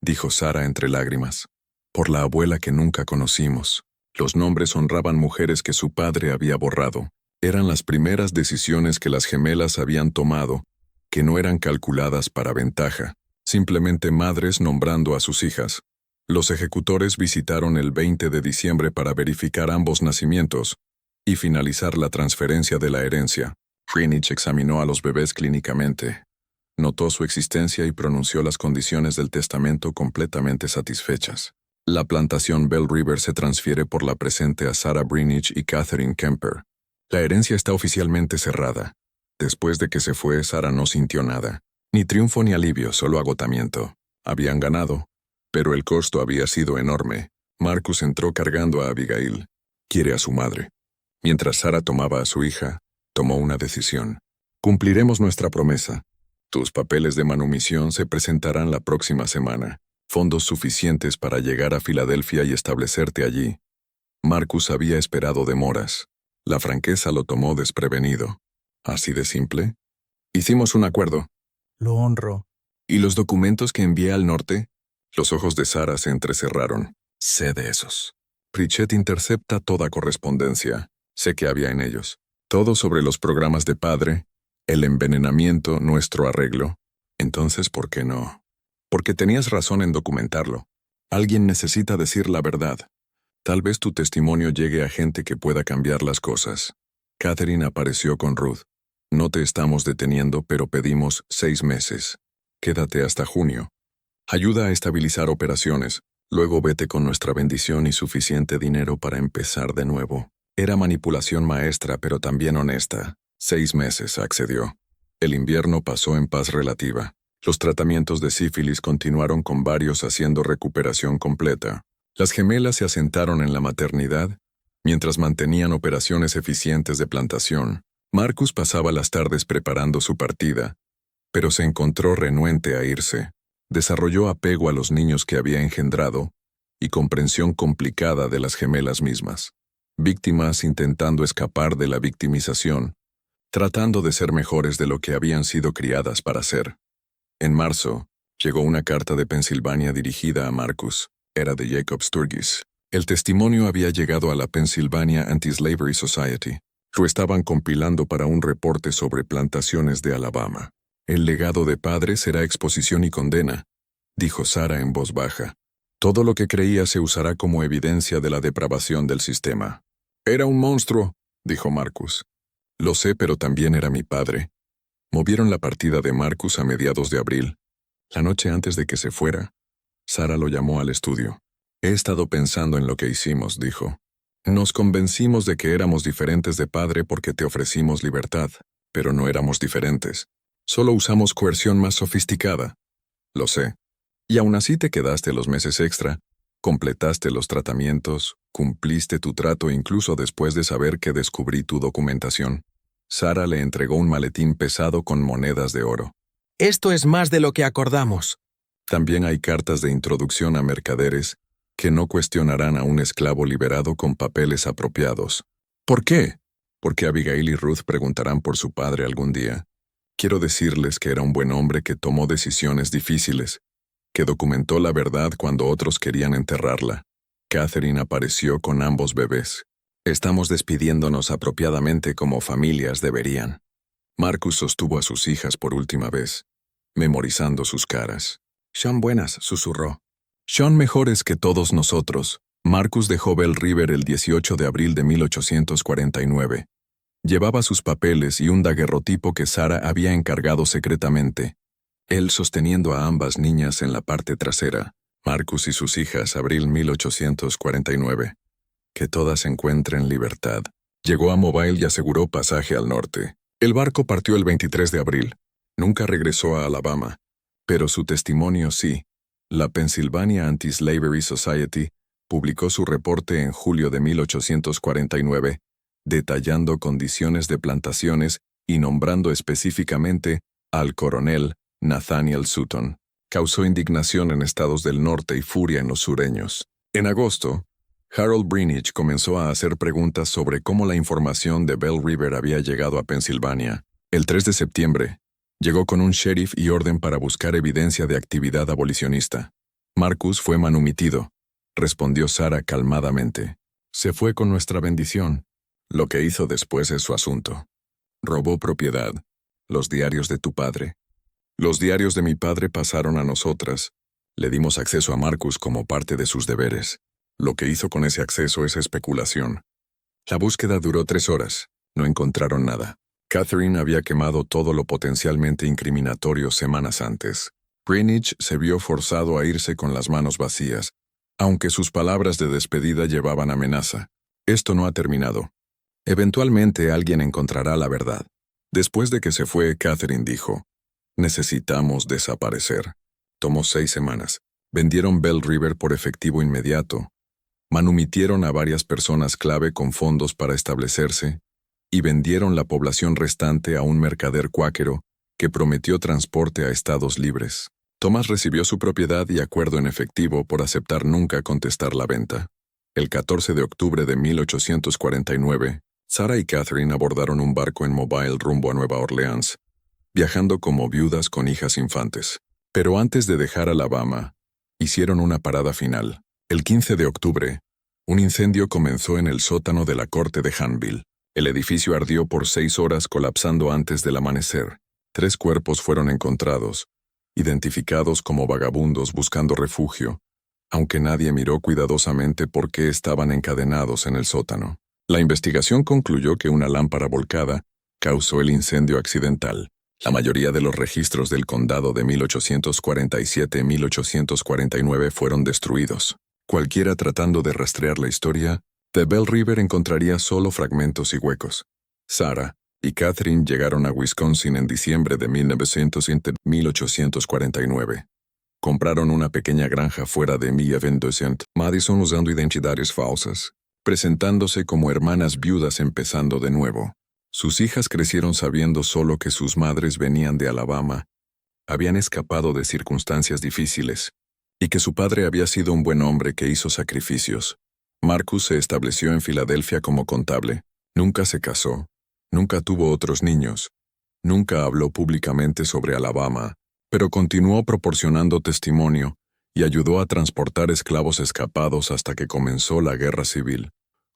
dijo Sarah entre lágrimas, por la abuela que nunca conocimos. Los nombres honraban mujeres que su padre había borrado. Eran las primeras decisiones que las gemelas habían tomado, que no eran calculadas para ventaja, simplemente madres nombrando a sus hijas. Los ejecutores visitaron el 20 de diciembre para verificar ambos nacimientos y finalizar la transferencia de la herencia. Greenwich examinó a los bebés clínicamente, notó su existencia y pronunció las condiciones del testamento completamente satisfechas. La plantación Bell River se transfiere por la presente a Sarah Greenwich y Catherine Kemper. La herencia está oficialmente cerrada. Después de que se fue, Sarah no sintió nada. Ni triunfo ni alivio, solo agotamiento. Habían ganado, pero el costo había sido enorme. Marcus entró cargando a Abigail. Quiere a su madre. Mientras Sarah tomaba a su hija, tomó una decisión. Cumpliremos nuestra promesa. Tus papeles de manumisión se presentarán la próxima semana. Fondos suficientes para llegar a Filadelfia y establecerte allí. Marcus había esperado demoras. La franqueza lo tomó desprevenido. ¿Así de simple? Hicimos un acuerdo. Lo honro. ¿Y los documentos que envié al norte? Los ojos de Sarah se entrecerraron. Sé de esos. Pritchett intercepta toda correspondencia. Sé que había en ellos. Todo sobre los programas de padre, el envenenamiento, nuestro arreglo. Entonces, ¿por qué no? Porque tenías razón en documentarlo. Alguien necesita decir la verdad. Tal vez tu testimonio llegue a gente que pueda cambiar las cosas. Catherine apareció con Ruth. No te estamos deteniendo, pero pedimos 6 meses. Quédate hasta junio. Ayuda a estabilizar operaciones. Luego vete con nuestra bendición y suficiente dinero para empezar de nuevo. Era manipulación maestra, pero también honesta. 6 meses, accedió. El invierno pasó en paz relativa. Los tratamientos de sífilis continuaron con varios haciendo recuperación completa. Las gemelas se asentaron en la maternidad, mientras mantenían operaciones eficientes de plantación. Marcus pasaba las tardes preparando su partida, pero se encontró renuente a irse. Desarrolló apego a los niños que había engendrado y comprensión complicada de las gemelas mismas. Víctimas intentando escapar de la victimización, tratando de ser mejores de lo que habían sido criadas para ser. En marzo, llegó una carta de Pensilvania dirigida a Marcus. Era de Jacob Sturgis. El testimonio había llegado a la Pennsylvania Anti-Slavery Society. Lo estaban compilando para un reporte sobre plantaciones de Alabama. El legado de padre será exposición y condena, dijo Sarah en voz baja. Todo lo que creía se usará como evidencia de la depravación del sistema. Era un monstruo, dijo Marcus. Lo sé, pero también era mi padre. Movieron la partida de Marcus a mediados de abril. La noche antes de que se fuera, Sarah lo llamó al estudio. He estado pensando en lo que hicimos, dijo. Nos convencimos de que éramos diferentes de padre porque te ofrecimos libertad, pero no éramos diferentes. Solo usamos coerción más sofisticada. Lo sé. Y aún así te quedaste los meses extra, completaste los tratamientos, cumpliste tu trato incluso después de saber que descubrí tu documentación. Sarah le entregó un maletín pesado con monedas de oro. Esto es más de lo que acordamos. También hay cartas de introducción a mercaderes que no cuestionarán a un esclavo liberado con papeles apropiados. ¿Por qué? Porque Abigail y Ruth preguntarán por su padre algún día. Quiero decirles que era un buen hombre que tomó decisiones difíciles, que documentó la verdad cuando otros querían enterrarla. Catherine apareció con ambos bebés. Estamos despidiéndonos apropiadamente como familias deberían. Marcus sostuvo a sus hijas por última vez, memorizando sus caras. Son buenas, susurró. Son mejores que todos nosotros. Marcus dejó Bell River el 18 de abril de 1849. Llevaba sus papeles y un daguerrotipo que Sarah había encargado secretamente. Él sosteniendo a ambas niñas en la parte trasera. Marcus y sus hijas, abril 1849. Que todas encuentren libertad. Llegó a Mobile y aseguró pasaje al norte. El barco partió el 23 de abril. Nunca regresó a Alabama. Pero su testimonio sí. La Pennsylvania Anti-Slavery Society publicó su reporte en julio de 1849, detallando condiciones de plantaciones y nombrando específicamente al coronel Nathaniel Sutton. Causó indignación en estados del norte y furia en los sureños. En agosto, Harold Greenidge comenzó a hacer preguntas sobre cómo la información de Bell River había llegado a Pensilvania. El 3 de septiembre, llegó con un sheriff y orden para buscar evidencia de actividad abolicionista. Marcus fue manumitido, respondió Sarah calmadamente. Se fue con nuestra bendición. Lo que hizo después es su asunto. Robó propiedad, los diarios de tu padre. Los diarios de mi padre pasaron a nosotras. Le dimos acceso a Marcus como parte de sus deberes. Lo que hizo con ese acceso es especulación. La búsqueda duró 3 horas. No encontraron nada. Catherine había quemado todo lo potencialmente incriminatorio semanas antes. Greenidge se vio forzado a irse con las manos vacías, aunque sus palabras de despedida llevaban amenaza. Esto no ha terminado. Eventualmente alguien encontrará la verdad. Después de que se fue, Catherine dijo, necesitamos desaparecer. Tomó 6 semanas. Vendieron Bell River por efectivo inmediato. Manumitieron a varias personas clave con fondos para establecerse y vendieron la población restante a un mercader cuáquero que prometió transporte a estados libres. Thomas recibió su propiedad y acuerdo en efectivo por aceptar nunca contestar la venta. El 14 de octubre de 1849, Sarah y Catherine abordaron un barco en Mobile rumbo a Nueva Orleans, viajando como viudas con hijas infantes. Pero antes de dejar Alabama, hicieron una parada final. El 15 de octubre, un incendio comenzó en el sótano de la corte de Hanville. El edificio ardió por 6 horas, colapsando antes del amanecer. 3 cuerpos fueron encontrados, identificados como vagabundos buscando refugio, aunque nadie miró cuidadosamente por qué estaban encadenados en el sótano. La investigación concluyó que una lámpara volcada causó el incendio accidental. La mayoría de los registros del condado de 1847 y 1849 fueron destruidos. Cualquiera tratando de rastrear la historia de Bell River encontraría solo fragmentos y huecos. Sarah y Catherine llegaron a Wisconsin en diciembre de 1849. Compraron una pequeña granja fuera de Madison usando identidades falsas, presentándose como hermanas viudas empezando de nuevo. Sus hijas crecieron sabiendo solo que sus madres venían de Alabama, habían escapado de circunstancias difíciles, y que su padre había sido un buen hombre que hizo sacrificios. Marcus se estableció en Filadelfia como contable. Nunca se casó, nunca tuvo otros niños, nunca habló públicamente sobre Alabama, pero continuó proporcionando testimonio y ayudó a transportar esclavos escapados hasta que comenzó la guerra civil.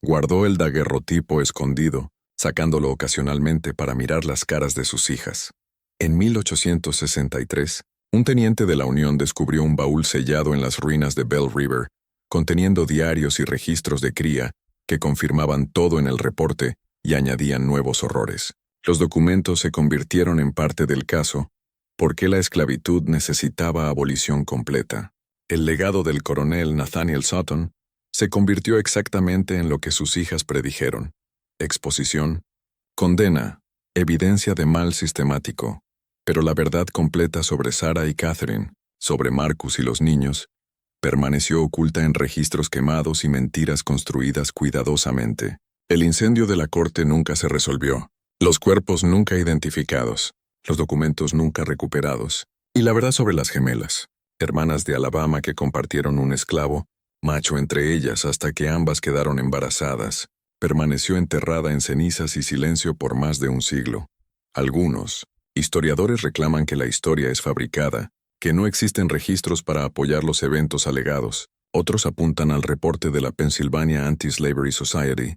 Guardó el daguerrotipo escondido, sacándolo ocasionalmente para mirar las caras de sus hijas. En 1863, un teniente de la Unión descubrió un baúl sellado en las ruinas de Bell River, conteniendo diarios y registros de cría que confirmaban todo en el reporte y añadían nuevos horrores. Los documentos se convirtieron en parte del caso, porque la esclavitud necesitaba abolición completa. El legado del coronel Nathaniel Sutton se convirtió exactamente en lo que sus hijas predijeron: exposición, condena, evidencia de mal sistemático. Pero la verdad completa sobre Sarah y Catherine, sobre Marcus y los niños, permaneció oculta en registros quemados y mentiras construidas cuidadosamente. El incendio de la corte nunca se resolvió, los cuerpos nunca identificados, los documentos nunca recuperados, y la verdad sobre las gemelas, hermanas de Alabama que compartieron un esclavo, macho entre ellas hasta que ambas quedaron embarazadas, permaneció enterrada en cenizas y silencio por más de un siglo. Algunos historiadores reclaman que la historia es fabricada, que no existen registros para apoyar los eventos alegados. Otros apuntan al reporte de la Pennsylvania Anti-Slavery Society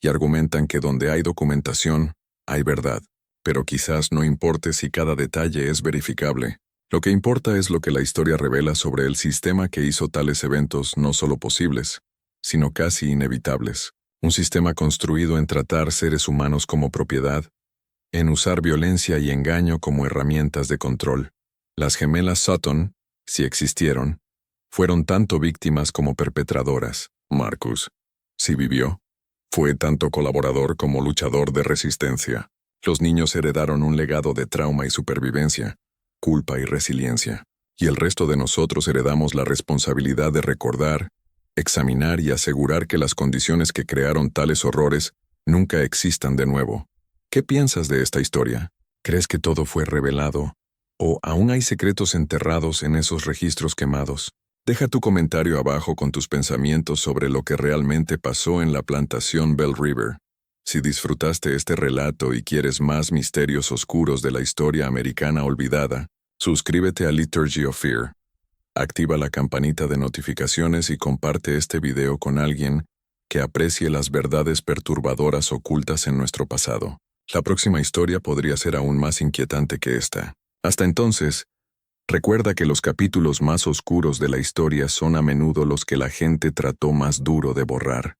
y argumentan que donde hay documentación, hay verdad. Pero quizás no importe si cada detalle es verificable. Lo que importa es lo que la historia revela sobre el sistema que hizo tales eventos no solo posibles, sino casi inevitables. Un sistema construido en tratar seres humanos como propiedad, en usar violencia y engaño como herramientas de control. Las gemelas Sutton, si existieron, fueron tanto víctimas como perpetradoras. Marcus, si vivió, fue tanto colaborador como luchador de resistencia. Los niños heredaron un legado de trauma y supervivencia, culpa y resiliencia. Y el resto de nosotros heredamos la responsabilidad de recordar, examinar y asegurar que las condiciones que crearon tales horrores nunca existan de nuevo. ¿Qué piensas de esta historia? ¿Crees que todo fue revelado? ¿O aún hay secretos enterrados en esos registros quemados? Deja tu comentario abajo con tus pensamientos sobre lo que realmente pasó en la plantación Bell River. Si disfrutaste este relato y quieres más misterios oscuros de la historia americana olvidada, suscríbete a Liturgy of Fear. Activa la campanita de notificaciones y comparte este video con alguien que aprecie las verdades perturbadoras ocultas en nuestro pasado. La próxima historia podría ser aún más inquietante que esta. Hasta entonces, recuerda que los capítulos más oscuros de la historia son a menudo los que la gente trató más duro de borrar.